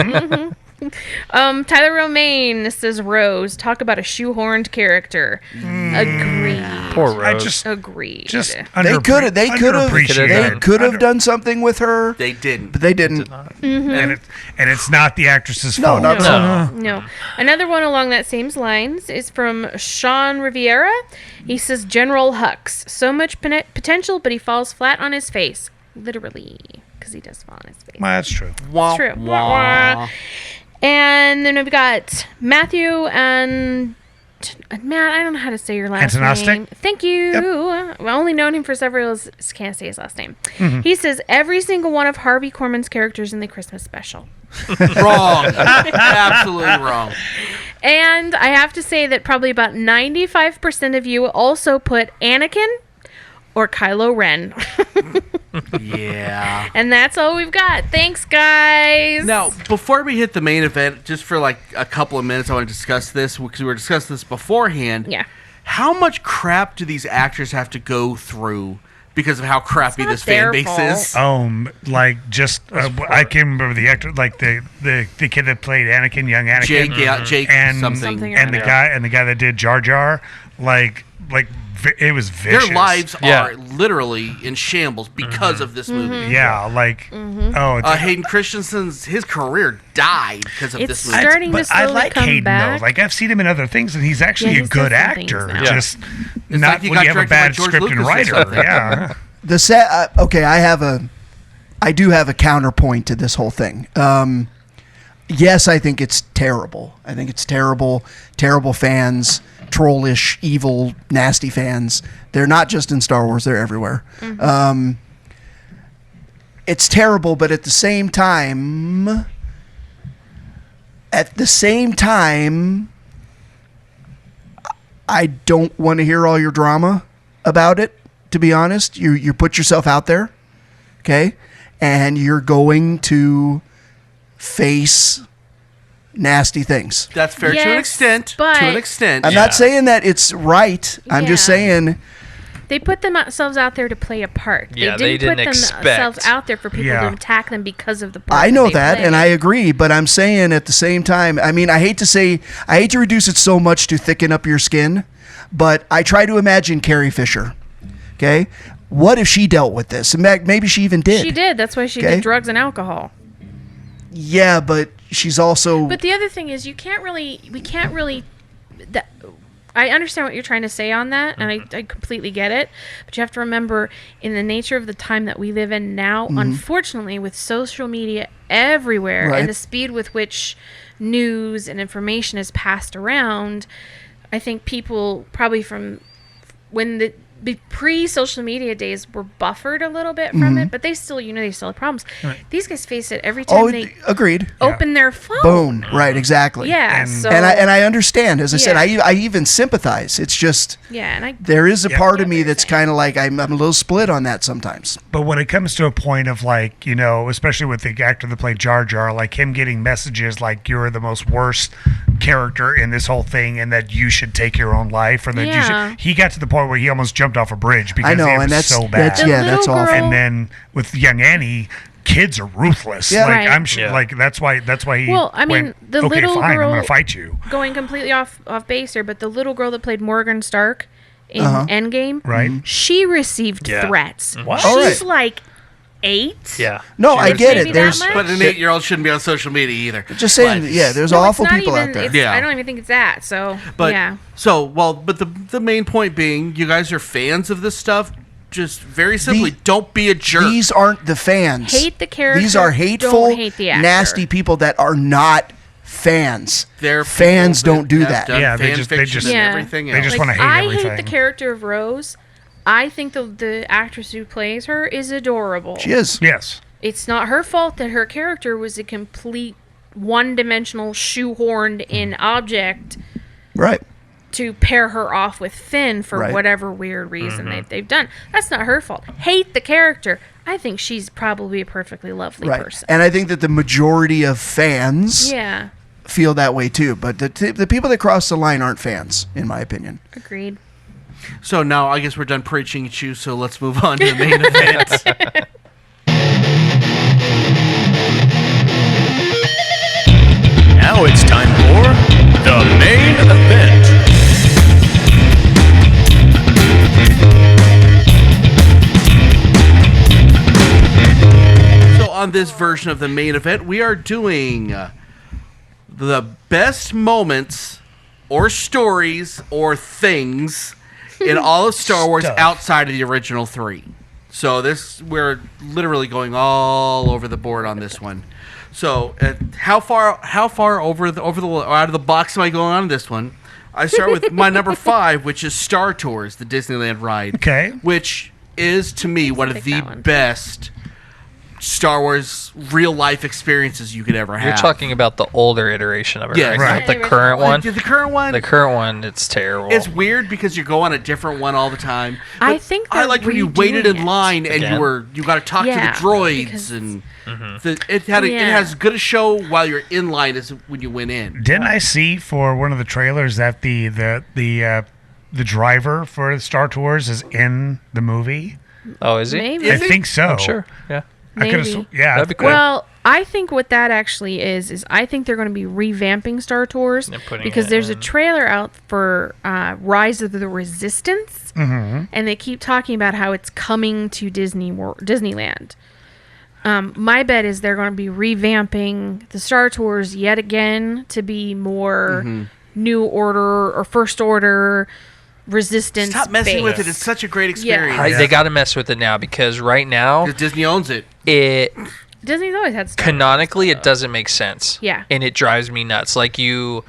Tyler Romaine says Rose. Talk about a shoehorned character. Agreed. Poor Rose. I just Agreed. They could have. They underappreciated. could have done something with her, They didn't. but they didn't. and it's not the actress's No, fault. not at all. No. Another one along that same lines is from Sean Riviera. He says General Hux. So much potential, but he falls flat on his face. Literally. Because he does fall on his face. Well, that's true. Wah, True. wah. And then we've got Matthew and Matt. I don't know how to say your last Antonostic? name. Thank you. I've only known him for several years. Can't say his last name. He says every single one of Harvey Korman's characters in the Christmas special. Wrong. Absolutely wrong. And I have to say that probably about 95% of you also put Anakin or Kylo Ren. Yeah. And that's all we've got. Thanks, guys. Now, before we hit the main event, just for like a couple of minutes, I want to discuss this because we were discussing this beforehand. Yeah. How much crap do these actors have to go through because of how crappy not this fan their base fault. is? Like just I can't remember the actor, like the kid that played Anakin, young Anakin, Jake, yeah, Jake and something. and the guy that did Jar Jar, like it was vicious. Their lives Yeah. are literally in shambles because of this movie. Yeah, like Hayden Christensen's his career died because of It's this movie. starting to but I slowly like come Hayden back. though. Like I've seen him in other things, and he's actually Yeah, a he's good done some things actor. now. Just It's not like he when got you have a directed by bad George script and Lucas or writer. something. Yeah. The set. Okay, I do have a counterpoint to this whole thing. Yes, I think it's terrible. I think it's terrible. Terrible fans, trollish, evil, nasty fans. They're not just in Star Wars; they're everywhere. It's terrible, but at the same time, I don't want to hear all your drama about it. To be honest, you put yourself out there, okay, and you're going to face nasty things. That's fair to an Yes, extent. but- To an extent. I'm not saying that it's right. I'm just Yeah. saying They put themselves out there to play a part. Yeah, they they didn't didn't put expect. themselves out there for people Yeah. to attack them because of the part I know they that, play. and I agree. But I'm saying at the same time, I mean, I hate to reduce it so much to thicken up your skin, but I try to imagine Carrie Fisher. Okay, what if she dealt with this? And maybe she even did. She did. That's why she Okay. did drugs and alcohol. Yeah, but she's also. But the other thing is, we can't really. I understand what you're trying to say on that, and I completely get it. But you have to remember, in the nature of the time that we live in now, unfortunately, with social media everywhere Right. and the speed with which news and information is passed around, I think people probably from when pre-social media days were buffered a little bit from it, but they still have problems. Right. These guys face it every time they agreed. open their phone. Boom. Right. Exactly. Yeah. And- So And I understand. As I said, Yeah. I even sympathize. It's just and there is a part of get me what you're that's saying. kind of like I'm a little split on that sometimes. But when it comes to a point of like, especially with the actor that played Jar Jar, like him getting messages like you're the most worst character in this whole thing and that you should take your own life or that you Yeah. should. He got to the point where he almost jumped off a bridge because I know, it and was that's so bad. The yeah, that's little awful. girl- And then with Young Annie, kids are ruthless. Yeah. Like Right. I'm sure, Yeah. like that's why he. Well, I mean, went, the okay, little fine, I'm girl- gonna fight you. going completely off base here, but the little girl that played Morgan Stark in Endgame, Right. she received Yeah. threats. Wow. She's All right. like 8. Yeah. No, I get Maybe it. that There's much? But an 8-year-old shouldn't be on social media either. just saying, But- yeah, there's No, awful it's not people even, out there. it's- Yeah. I don't even think it's that. So But yeah, but the main point being, you guys are fans of this stuff. Just very simply, don't be a jerk. These aren't the fans. hate the character. These are hateful, Don't hate the actor. nasty people that are not fans. They're Fans people don't do have that. done Yeah, they fan just- fiction and Yeah. everything they else. just like, wanna hate I hate everything. the character of Rose. I think the actress who plays her is adorable. She is. Yes. It's not her fault that her character was a complete one-dimensional, shoehorned in object Right. to pair her off with Finn for Right. whatever weird reason they've done. That's not her fault. Hate the character. I think she's probably a perfectly lovely Right. person. And I think that the majority of fans Yeah, feel that way too. But the people that cross the line aren't fans, in my opinion. agreed. So now I guess we're done preaching at you. So let's move on to the main event. Now it's time for the main event. So on this version of the main event, we are doing the best moments or stories or things in all of Star Wars Stuff. outside of the original 3. So we're literally going all over the board on this one. So how far over the out of the box am I going on this one? I start with my number 5, which is Star Tours, the Disneyland ride. Okay. Which is to me one of pick the that one. best Star Wars real life experiences you could ever have. You're talking about the older iteration of it, Yeah, right? right. Not the Right. current one. The current one. The current one, it's terrible. It's weird because you go on a different one all the time. I But think I they're like when you waited in redoing it. line and Again? you got to talk Yeah, to the droids because- and it had it Yeah. has good a show while you're in line as when you went in. Didn't I see for one of the trailers that the driver for Star Tours is in the movie? Oh, is he? Maybe. I think so. I'm sure. Yeah. I could Maybe. have. Yeah. That'd be cool. Well, I think what that actually is I think they're going to be revamping Star Tours They're putting because it there's a in. trailer out for Rise of the Resistance, and they keep talking about how it's coming to Disneyland. My bet is they're going to be revamping the Star Tours yet again to be more New Order or First Order Resistance. Stop messing with it. based. It's such a great experience. Yeah. They got to mess with it now because right now Because Disney owns it. it Disney's always had Star Wars canonically stuff. it doesn't make sense. Yeah. And it drives me nuts. Like you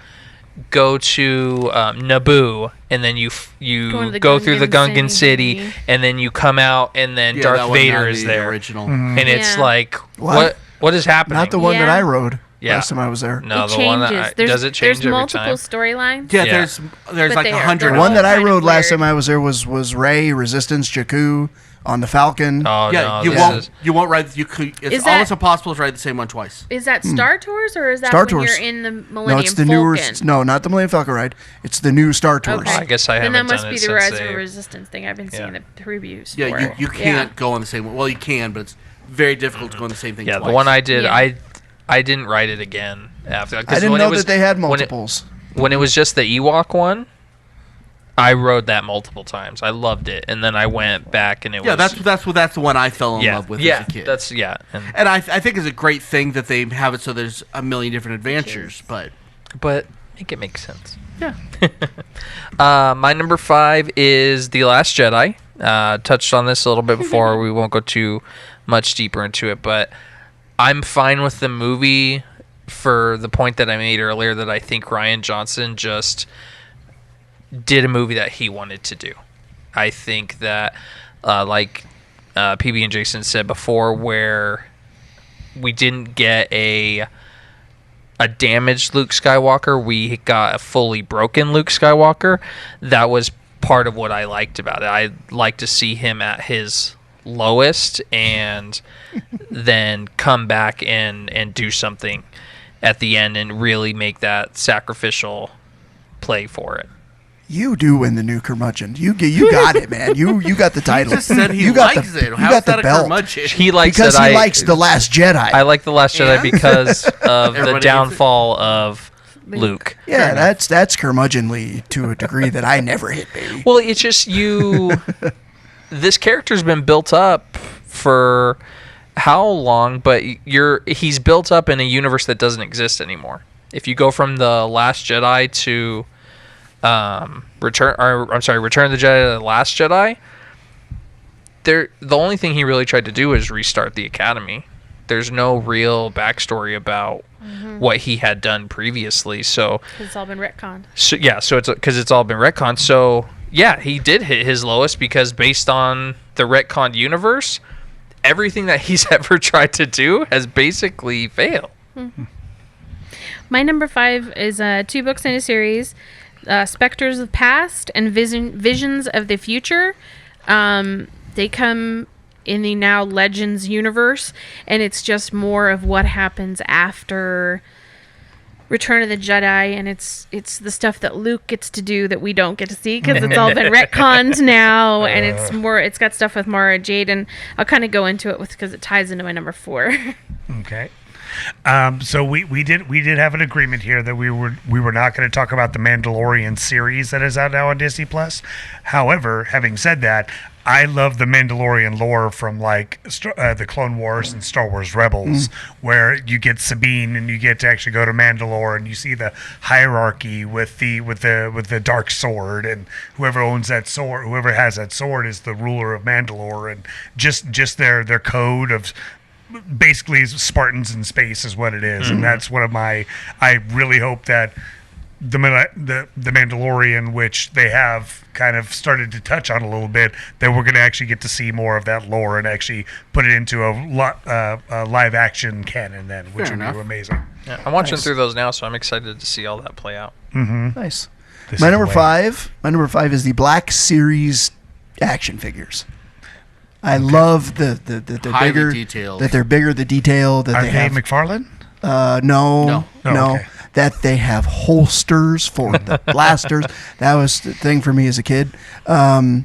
go to Naboo and then you Going to the go through the Gungan Gungan City City. and then you come out and then Yeah, that Darth one, Vader not is the there. Original. And it's Yeah. like What? what is happening? Not the one that Yeah. I rode Yeah. last time I was there. No, It the one changes. that does it change there's every multiple time? storylines. Yeah, Yeah. there's But like they are- 100. they're The one all that I kind of rode last weird. time I was there was Rey, Resistance, Jakku on the Falcon. Oh Yeah, no, you this won't. is- You won't ride. You could. It's Is that- almost impossible to ride the same one twice. Is that Star Tours or is that Star when Tours. you're in the Millennium No, it's the Falcon? newer. No, not the Millennium Falcon ride. It's the new Star Tours. Okay. I guess I then haven't that must done be it the since Rise of they- the Resistance thing. I've been seeing Yeah. the previews Yeah, for. you can't go on the same one. Well, you can, but it's very difficult to go on the same thing Yeah, twice. the one I did, Yeah. I didn't write it again after. 'cause I didn't when know it was- that they had when it- multiples. When it was just the Ewok one, I rode that multiple times. I loved it, and then I went back and it Yeah, was that's the one I fell in yeah, love with yeah, as a kid. that's And I think it's a great thing that they have it so there's a million different adventures. But but make it make sense. yeah, My number 5 is The Last Jedi. Touched on this a little bit before. We won't go too much deeper into it, but I'm fine with the movie for the point that I made earlier that I think Rian Johnson just did a movie that he wanted to do. I think that, like PB and Jason said before, where we didn't get a damaged Luke Skywalker, we got a fully broken Luke Skywalker. That was part of what I liked about it. I like to see him at his lowest and then come back and do something at the end and really make that sacrificial play for it. You do win the new curmudgeon. You got it, man. You got the title. He just said he you got likes the, it. You How's got that the a belt. curmudgeon? He likes Because that he likes The Last Jedi. I like The Last Jedi Yeah? because of the Everybody hates downfall of Luke. Yeah, that's curmudgeonly to a degree that I never hit, baby. Well, it's just this character's been built up for how long? But he's built up in a universe that doesn't exist anymore. If you go from The Last Jedi to Return of the Jedi to The Last Jedi, the only thing he really tried to do is restart the Academy. There's no real backstory about what he had done previously. So It's all been retconned. So it's because it's all been retconned. So yeah, he did hit his lowest because based on the retconned universe, everything that he's ever tried to do has basically failed. My number 5 is 2 books in a series, Spectres of the Past and Visions of the Future. They come in the now Legends universe, and it's just more of what happens after Return of the Jedi, and it's the stuff that Luke gets to do that we don't get to see because it's all been retconned now, and it's got stuff with Mara Jade, and I'll kind of go into it because it ties into my number 4. Okay. So we did have an agreement here that we were not going to talk about the Mandalorian series that is out now on Disney Plus. However, having said that, I love the Mandalorian lore from like the Clone Wars and Star Wars Rebels, where you get Sabine and you get to actually go to Mandalore and you see the hierarchy with the dark sword, and whoever owns that sword, whoever has that sword, is the ruler of Mandalore, and just their code of basically Spartans in space is what it is. And that's one of my. I really hope that the Mandalorian, which they have kind of started to touch on a little bit, that we're going to actually get to see more of that lore and actually put it into a live action canon then, which would be amazing. Yeah, I'm watching through those now, so I'm excited to see all that play out. Nice. My number 5 is the Black Series action figures. I love the Highly bigger detailed. that they're bigger, the detail that Are they they have. McFarlane? No. Okay. That they have holsters for the blasters. That was the thing for me as a kid. I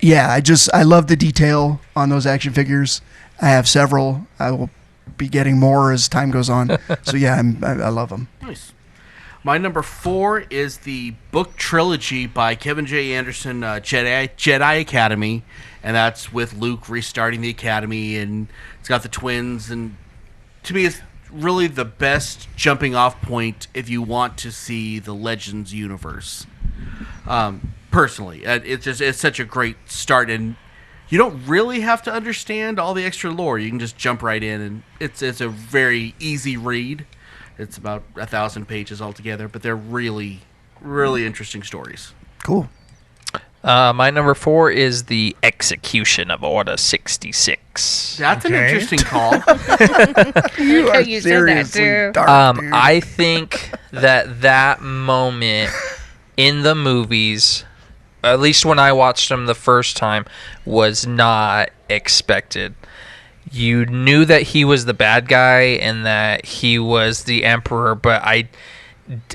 love the detail on those action figures. I have several. I will be getting more as time goes on. So yeah, I love them. Nice. My number 4 is the book trilogy by Kevin J. Anderson, Jedi Academy, and that's with Luke restarting the Academy, and it's got the twins, and to me it's really the best jumping off point if you want to see the Legends universe. Personally, it's such a great start, and you don't really have to understand all the extra lore. You can just jump right in, and it's a very easy read. It's about 1,000 pages altogether, but they're really, really interesting stories. Cool. My number 4 is the Execution of Order 66. That's an interesting call. You how are you said that, seriously too. dark, dude. I think that moment in the movies, at least when I watched them the first time, was not expected. You knew that he was the bad guy and that he was the Emperor, but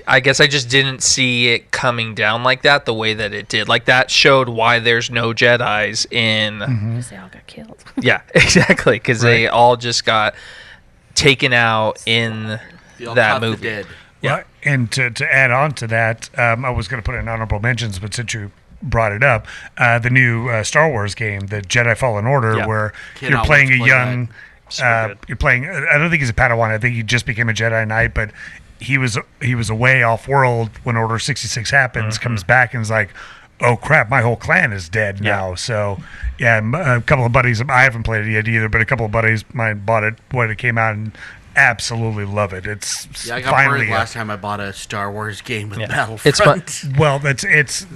I guess I just didn't see it coming down like that, the way that it did. Like, that showed why there's no Jedis in... Because they all got killed. Yeah, exactly, because they all just got taken out in They all that caught the movie. dead. Yeah. Well, and to add on to that, I was going to put in honorable mentions, but since you brought it up, the new Star Wars game, the Jedi Fallen Order, Yeah. where Cannot you're playing wait a to play young, So good. you're playing. I don't think he's a Padawan. I think he just became a Jedi Knight, but he was away off world when Order 66 happens. Comes back and is like, oh crap, my whole clan is dead now. So yeah, a couple of buddies. I haven't played it yet either, but a couple of buddies mine bought it when it came out, and absolutely love it. It's Yeah, I got finally burned last time I bought a Star Wars game with Yeah. Battlefront. It's fun. well, it's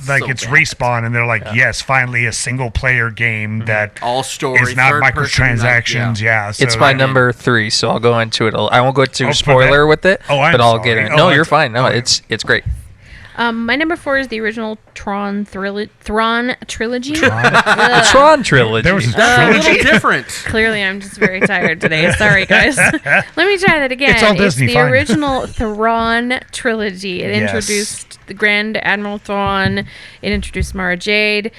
like So it's bad. Respawn, and they're like, yes, finally a single player game that All story, is not third person, microtransactions. Yeah, so It's my that- number 3, so I'll go into it. I won't go into Oh, a for spoiler that? with it, Oh, I'm but I'll sorry. get in. Oh, No, I- you're fine. No, oh, it's great. My number 4 is the original Thrawn trilogy. The Tron trilogy. There was a That's a trilogy. little different. Clearly, I'm just very tired today. Sorry, guys. Let me try that again. It's all Disney, the fine. original Thrawn trilogy. It Yes. introduced the Grand Admiral Thrawn. It introduced Mara Jade.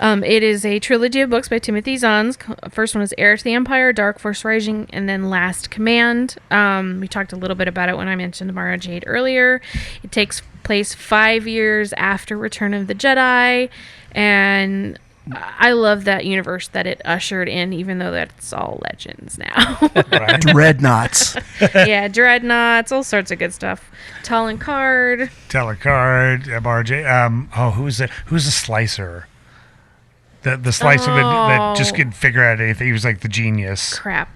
It is a trilogy of books by Timothy Zahn's. First one was Heir to the Empire, Dark Force Rising, and then Last Command. We talked a little bit about it when I mentioned Mara Jade earlier. It takes place 5 years after Return of the Jedi, and I love that universe that it ushered in, even though that's all legends now. Right. Dreadnoughts. Yeah, dreadnoughts, all sorts of good stuff. Talon Card. Telecard, MRJ. Who's the slicer? The slicer that just could figure out anything. He was like the genius. Crap.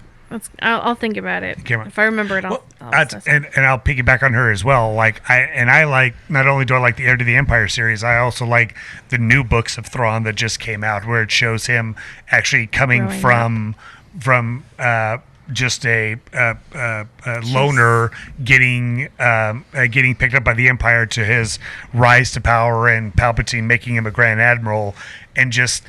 I'll think about it. Came on. If I remember it, I'll And I'll piggyback on her as well. I like, not only do I like the Heir to the Empire series, I also like the new books of Thrawn that just came out, where it shows him actually coming Growing from just a loner getting picked up by the Empire to his rise to power, and Palpatine making him a Grand Admiral, and just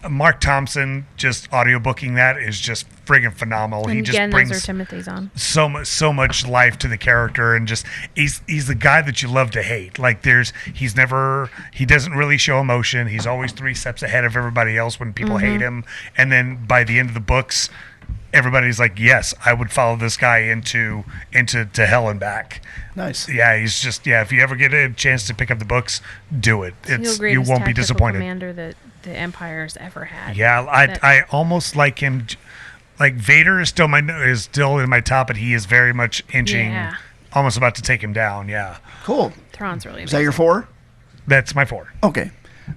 Mark Thompson just audiobooking that is just friggin' phenomenal. And He just again, brings those are Timothy's on. so much life to the character, and just he's the guy that you love to hate. Like he doesn't really show emotion. He's always 3 steps ahead of everybody else when people hate him, and then by the end of the books, everybody's like, yes, I would follow this guy into to hell and back. Nice. Yeah, he's just, if you ever get a chance to pick up the books, do it. He's the You greatest won't be tactical disappointed. commander that the Empire's ever had. Yeah, I almost like him. Like Vader is still in my top, but he is very much inching, almost about to take him down. Yeah, Cool. Thrawn's really Is that your amazing. 4? that's my 4. Okay.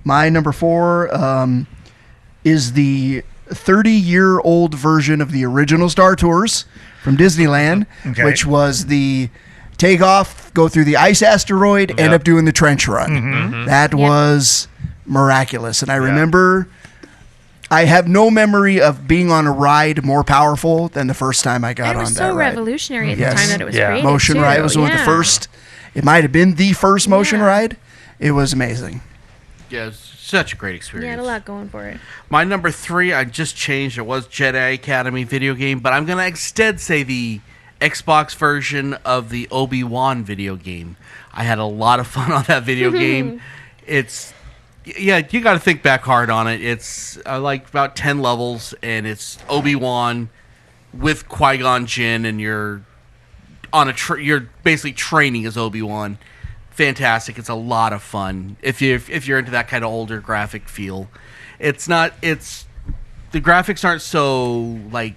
My number 4 is the 30-year-old version of the original Star Tours from Disneyland, Okay. which was the take off, go through the ice asteroid, end up doing the trench run. That was miraculous. And I remember, I have no memory of being on a ride more powerful than the first time I got And it on was that so ride. revolutionary at Yes. the time that it was Yeah. created, Motion too. ride was one of the first. It might have been the first motion Yeah. ride. It was amazing. Yeah, it's such a great Yeah, experience. it had a lot going for it. My number 3, I just changed. It was Jedi Academy video game, but I'm gonna instead say the Xbox version of the Obi-Wan video game. I had a lot of fun on that video game. It's, yeah, you got to think back hard on it. It's like about 10 levels, and it's Obi-Wan with Qui-Gon Jinn, and you're on you're basically training as Obi-Wan. Fantastic. It's a lot of fun if you're into that kind of older graphic feel. The graphics aren't so like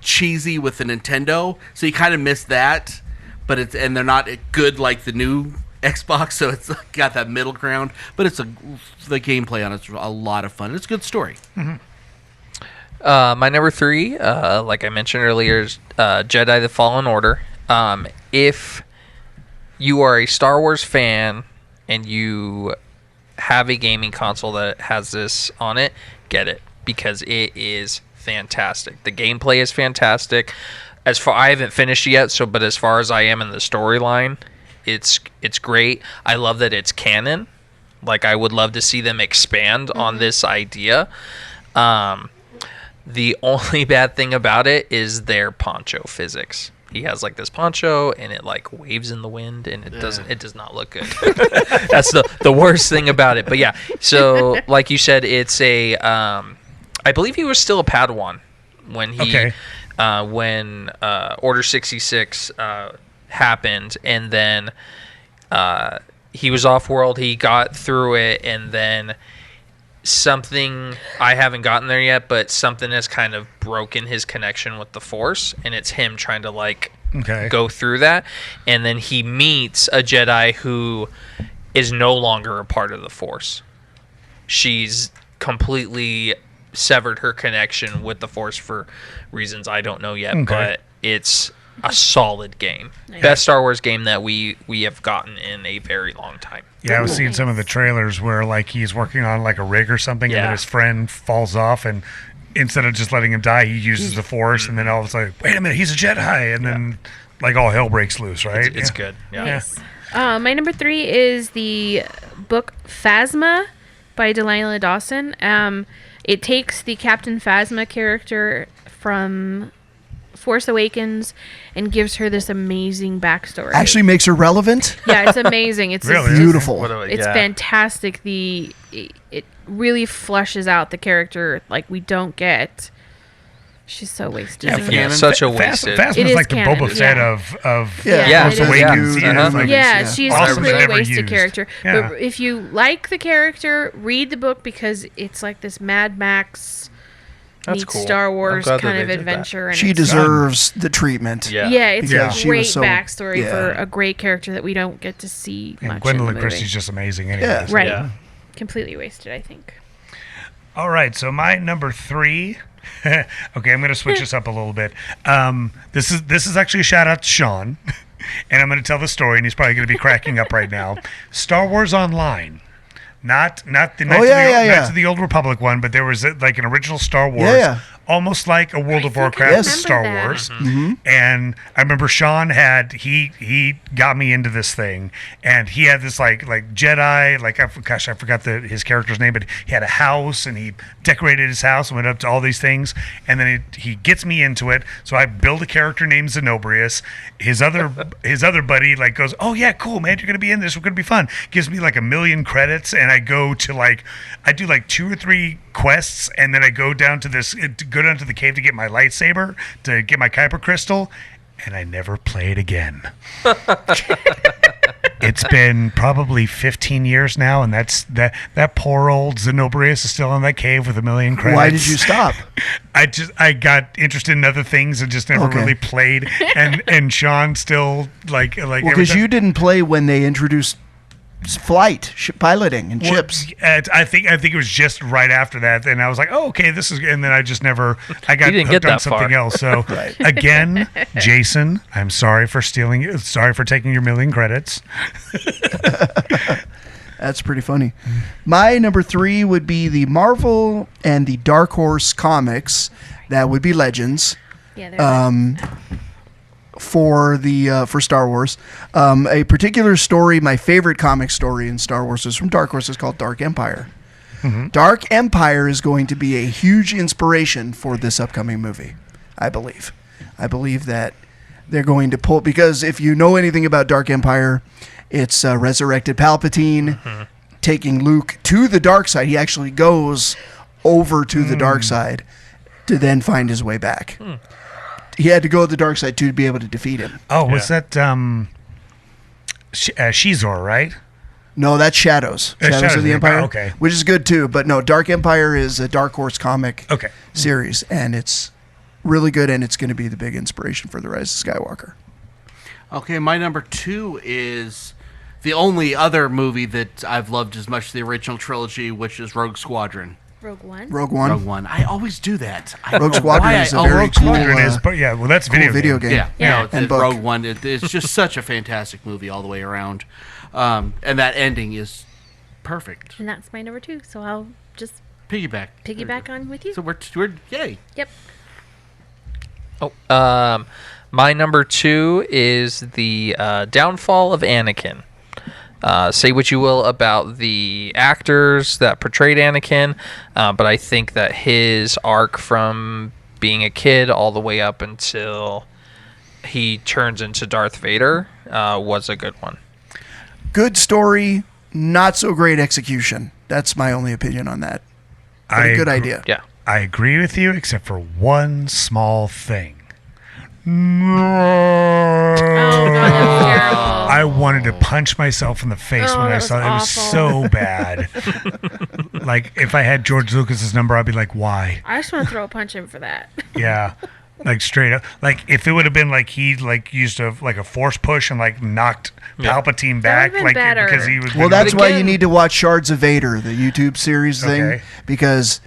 cheesy with the Nintendo, so you kind of miss that, but they're not good like the new Xbox, so it's got that middle ground, but the gameplay on it's a lot of fun. It's a good story. My number 3, like I mentioned earlier, is Jedi: The Fallen Order. If you are a Star Wars fan and you have a gaming console that has this on it, get it, because it is fantastic. The gameplay is fantastic. I haven't finished yet, but as far as I am in the storyline, it's great. I love that it's canon. Like, I would love to see them expand on this idea. The only bad thing about it is their poncho physics. He has like this poncho and it like waves in the wind, and it does not look good. That's the worst thing about it. But yeah, so like you said, it's I believe he was still a Padawan when when Order 66 happened, and then he was off world. He got through it, and then something, I haven't gotten there yet, but something has kind of broken his connection with the Force, and it's him trying to like go through that, and then he meets a Jedi who is no longer a part of the Force. She's completely severed her connection with the Force for reasons I don't know yet, but it's a solid game. Best Star Wars game that we have gotten in a very long time. Yeah, I was seeing some of the trailers where like he's working on like a rig or something, and then his friend falls off, and instead of just letting him die, he uses the Force, and then all of a sudden, wait a minute, he's a Jedi, and then like all hell breaks loose, right? It's good. Yeah. Nice. My number 3 is the book Phasma by Delilah Dawson. It takes the Captain Phasma character from Force Awakens and gives her this amazing backstory. Actually makes her relevant. Yeah, it's amazing. It's Really? Beautiful. It's fantastic. It really flushes out the character like we don't get. She's so wasted. Yeah, such a wasted. Phasma's It is like the canon, Boba Fett of Yeah, Force it is. Awakens. Yeah. You know, like, Yeah, she's Awesome, a really never wasted used. character. Yeah. But if you like the character, read the book because it's like this Mad Max That's meets cool. Star I'm Wars glad that kind they of did that. adventure. And She it's- deserves the treatment. Yeah. Yeah, it's Because a she was great so- backstory yeah. for a great character that we don't get to see And much Gwendolyn in the movie. Christie's just amazing. Yeah. Anyways. Right. Yeah. Completely wasted, I think. All right, so my number 3. Okay, I'm going to switch this up a little bit. This is actually a shout out to Sean, and I'm going to tell the story, and he's probably going to be cracking up right now. Star Wars Online, not the Knights of the Old Republic one, but there was like an original Star Wars, almost like a World of Warcraft Yes. Star remember that. Wars. Mm-hmm. And I remember Sean he got me into this thing, and he had this like Jedi, like I forgot his character's name, but he had a house, and he decorated his house and went up to all these things, and then he gets me into it. So I build a character named Zenobrius. His other buddy like goes, "Oh yeah, cool man, you're gonna be in this. We're gonna be fun." Gives me like 1,000,000 credits, and I go to I do like 2 or 3 quests, and then I go down to the cave to get my lightsaber, to get my Kyber crystal, and I never play it again. It's been probably 15 years now, and that poor old Zenobrius is still in that cave with 1,000,000 credits. Why did you stop? I got interested in other things and just never really played. And Sean still like Well, because you didn't play when they introduced flight, piloting, and ships. I think it was just right after that, and I was like, "Oh, okay, this is." And then I just never. I got didn't hooked get on that something far. else. So again, Jason, I'm sorry for stealing. Sorry for taking your 1,000,000 credits. That's pretty funny. My number 3 would be the Marvel and the Dark Horse comics. That would be Legends. Yeah, they're For Star Wars. A particular story, my favorite comic story in Star Wars is from Dark Horse. It's called Dark Empire. Mm-hmm. Dark Empire is going to be a huge inspiration for this upcoming movie, I believe. I believe that they're going to pull, because if you know anything about Dark Empire, it's resurrected Palpatine taking Luke to the dark side. He actually goes over to the dark side to then find his way back. He had to go to the dark side to be able to defeat him. Oh, was that Shizor, right? No, that's Shadows. Shadows of the Empire. okay. Which is good too. But no, Dark Empire is a Dark Horse comic Okay. series, and it's really good, and it's going to be the big inspiration for The Rise of Skywalker. Okay, my number 2 is the only other movie that I've loved as much as the original trilogy, which is Rogue Squadron. Rogue One. Rogue One. Rogue One. I always do that. I don't Rogue know Squadron why is a I- very Rogue cool, Squadron. It is, but yeah, well, that's Cool video game. Yeah, Yeah. no, And the book. Rogue One. It's just such a fantastic movie all the way around, and that ending is perfect. And that's my number 2. So I'll just Piggyback. piggyback on with you. So we're yay. Yep. Oh, my number 2 is the downfall of Anakin. Say what you will about the actors that portrayed Anakin, but I think that his arc from being a kid all the way up until he turns into Darth Vader was a good one. Good story, not so great execution. That's my only opinion on that. But a good idea. Yeah. I agree with you, except for one small thing. Oh god, that's terrible. I wanted to punch myself in the face Oh, when that I was saw it. It was awful. so bad. Like, if I had George Lucas's number, I'd be like, why? I just want to throw a punch in for that. Yeah. Like, straight up. Like, if it would have been like he like used a force push and like knocked Palpatine back, been like better. because he was. Well, that's why you again- need to watch Shards of Vader, the YouTube series thing, Okay. because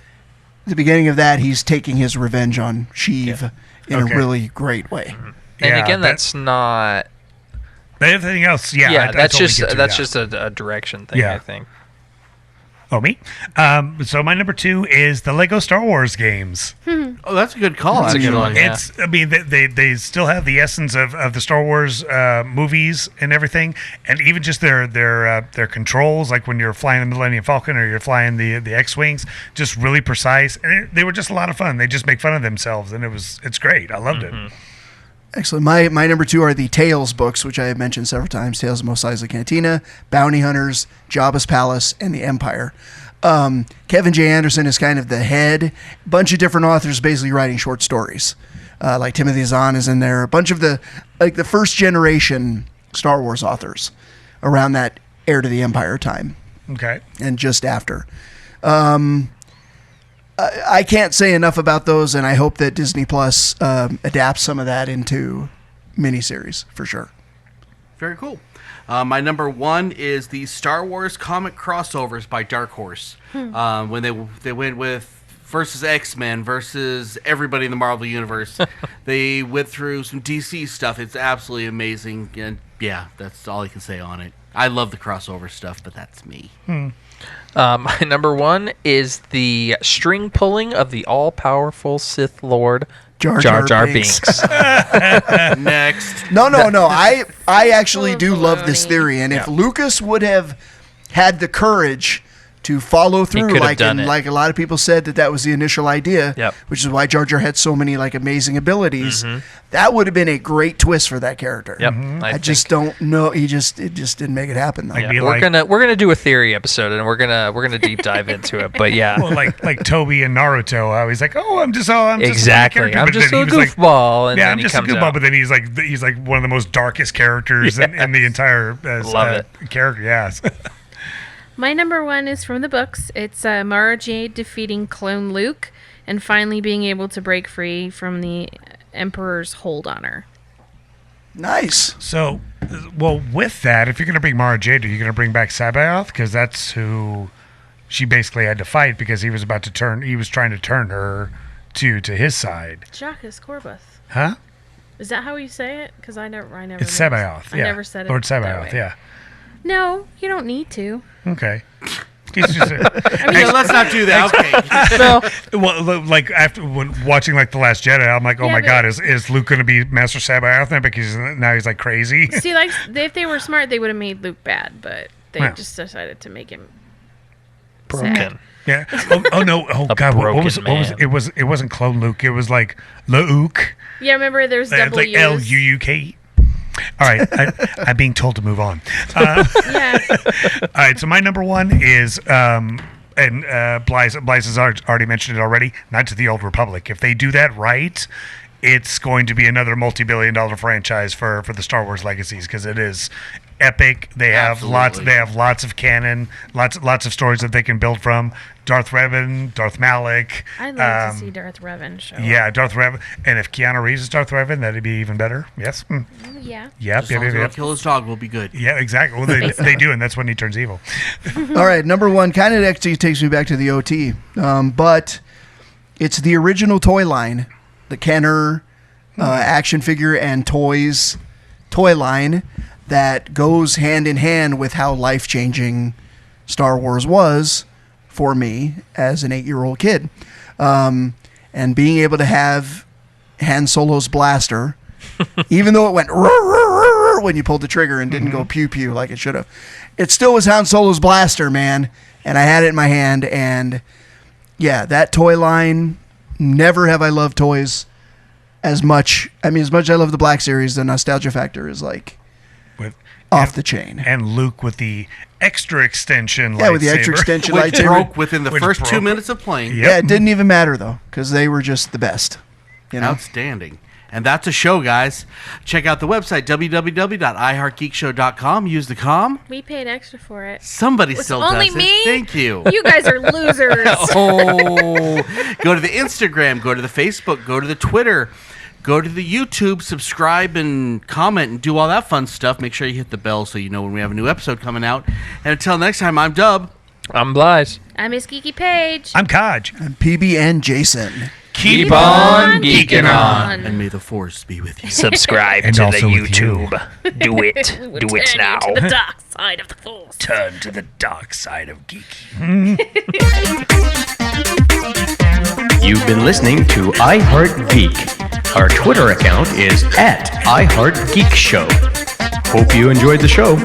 the beginning of that, he's taking his revenge on Sheev in Okay. a really great way. And again, that's not. Everything else, yeah. Yeah, I totally get you, just a direction thing. Yeah. I think. Oh, me? So my number 2 is the Lego Star Wars games. Oh, that's a good call. That's a good one. Yeah. It's, I mean, they still have the essence of the Star Wars movies and everything, and even just their controls, like when you're flying the Millennium Falcon or you're flying the X-wings, just really precise, and they were just a lot of fun. They just make fun of themselves, and it's great. I loved it. Excellent. My number 2 are the Tales books, which I have mentioned several times. Tales of Mos Eisley Cantina, Bounty Hunters, Jabba's Palace, and the Empire. Kevin J. Anderson is kind of the head. A bunch of different authors basically writing short stories. Like Timothy Zahn is in there. A bunch of the first generation Star Wars authors around that Heir to the Empire time. Okay. And just after. I can't say enough about those, and I hope that Disney Plus adapts some of that into miniseries for sure. Very cool. My number 1 is the Star Wars comic crossovers by Dark Horse. When they went with versus X-Men versus everybody in the Marvel Universe. They went through some DC stuff. It's absolutely amazing. And yeah, that's all I can say on it. I love the crossover stuff, but that's me. My number 1 is the string pulling of the all-powerful Sith Lord Jar Jar Binks. Next. No. I actually Full do of love this baloney. theory, and if Lucas would have had the courage to follow through, could have done it. like a lot of people said that was the initial idea, Yep. which is why Jar Jar had so many like amazing abilities. That would have been a great twist for that character. Yep. I just don't know. It just didn't make it happen though. Like, Yeah, we're gonna do a theory episode, and we're gonna deep dive into it. But yeah, Well, like Toby and Naruto, how he's like, I'm just exactly. a character. I'm But just then a he was like, goofball, and yeah, then I'm he just a comes goofball. out. But then he's like one of the most darkest characters in the entire Love it. character. Yes. My number 1 is from the books. It's Mara Jade defeating Clone Luke and finally being able to break free from the Emperor's hold on her. Nice. So, well, with that, if you're going to bring Mara Jade, are you going to bring back Sabaoth? Because that's who she basically had to fight because he was about to turn. He was trying to turn her to his side. Jacques Corbuth. Huh? Is that how you say it? Because I never. It's noticed. Sabaoth. I Yeah. never said it. Lord that Sabaoth. way. Yeah. No, you don't need to. Okay. He's just I mean, So let's not do that. Okay. well, like after watching like The Last Jedi, I'm like, oh Yeah, my but- God, is Luke going to be Master Sabaoth now because now he's like crazy? see, like if they were smart, they would have made Luke bad, but they Yeah. just decided to make him Broken. sad. Yeah. Oh no. Oh A God. What was broken man. it? Was it wasn't Clone Luke? It was like Luke. Yeah, remember there's It's double like U's. Luuk. All right, I'm being told to move on. Yeah. All right, so my number 1 is, and Blythe has already mentioned it already, Knights of the Old Republic. If they do that right, it's going to be another multi-billion-dollar franchise for the Star Wars legacies because it is epic. They have Absolutely. lots of canon, lots of stories that they can build from. Darth Revan, Darth Malak. I'd love to see Darth Revan show. Yeah, Darth Revan, and if Keanu Reeves is Darth Revan, that'd be even better. Yes. Oh, yeah. Yep. As long as Yep. they don't kill his dog, we'll be good. Yeah, exactly. Well, they do, and that's when he turns evil. All right, number 1 kind of actually takes me back to the OT, but it's the original toy line, the Kenner action figure and toys toy line that goes hand in hand with how life-changing Star Wars was for me as an 8-year-old kid. And being able to have Han Solo's blaster, even though it went when you pulled the trigger and didn't go pew-pew like it should have, it still was Han Solo's blaster, man. And I had it in my hand, and yeah, that toy line, never have I loved toys as much. I mean, as much as I love the Black Series, the nostalgia factor is like With off the chain. and Luke with the extra extension. Yeah, with the extra lightsaber. extension Which lightsaber. broke within the Which first 2 broke. minutes of playing. Yep. Yeah, it didn't even matter though, because they were just the best. You know, Outstanding. And that's a show, guys. Check out the website, www.iheartgeekshow.com. Use the com. We paid extra for it. Somebody Was still only does me? it. Thank you. You guys are losers. Oh, go to the Instagram, go to the Facebook, go to the Twitter, go to the YouTube, subscribe and comment and do all that fun stuff. Make sure you hit the bell so you know when we have a new episode coming out. And until next time, I'm Dub. I'm Blythe. I'm Miss Geeky Page. I'm Kaj. and PB&Jason. Keep on geeking on. And may the force be with you. Subscribe And to the also with you. YouTube. Do it. Do it now. To the dark side of the force. Turn to the dark side of geeky. You've been listening to iHeartGeek. Our Twitter account is @iHeartGeekShow. Hope you enjoyed the show.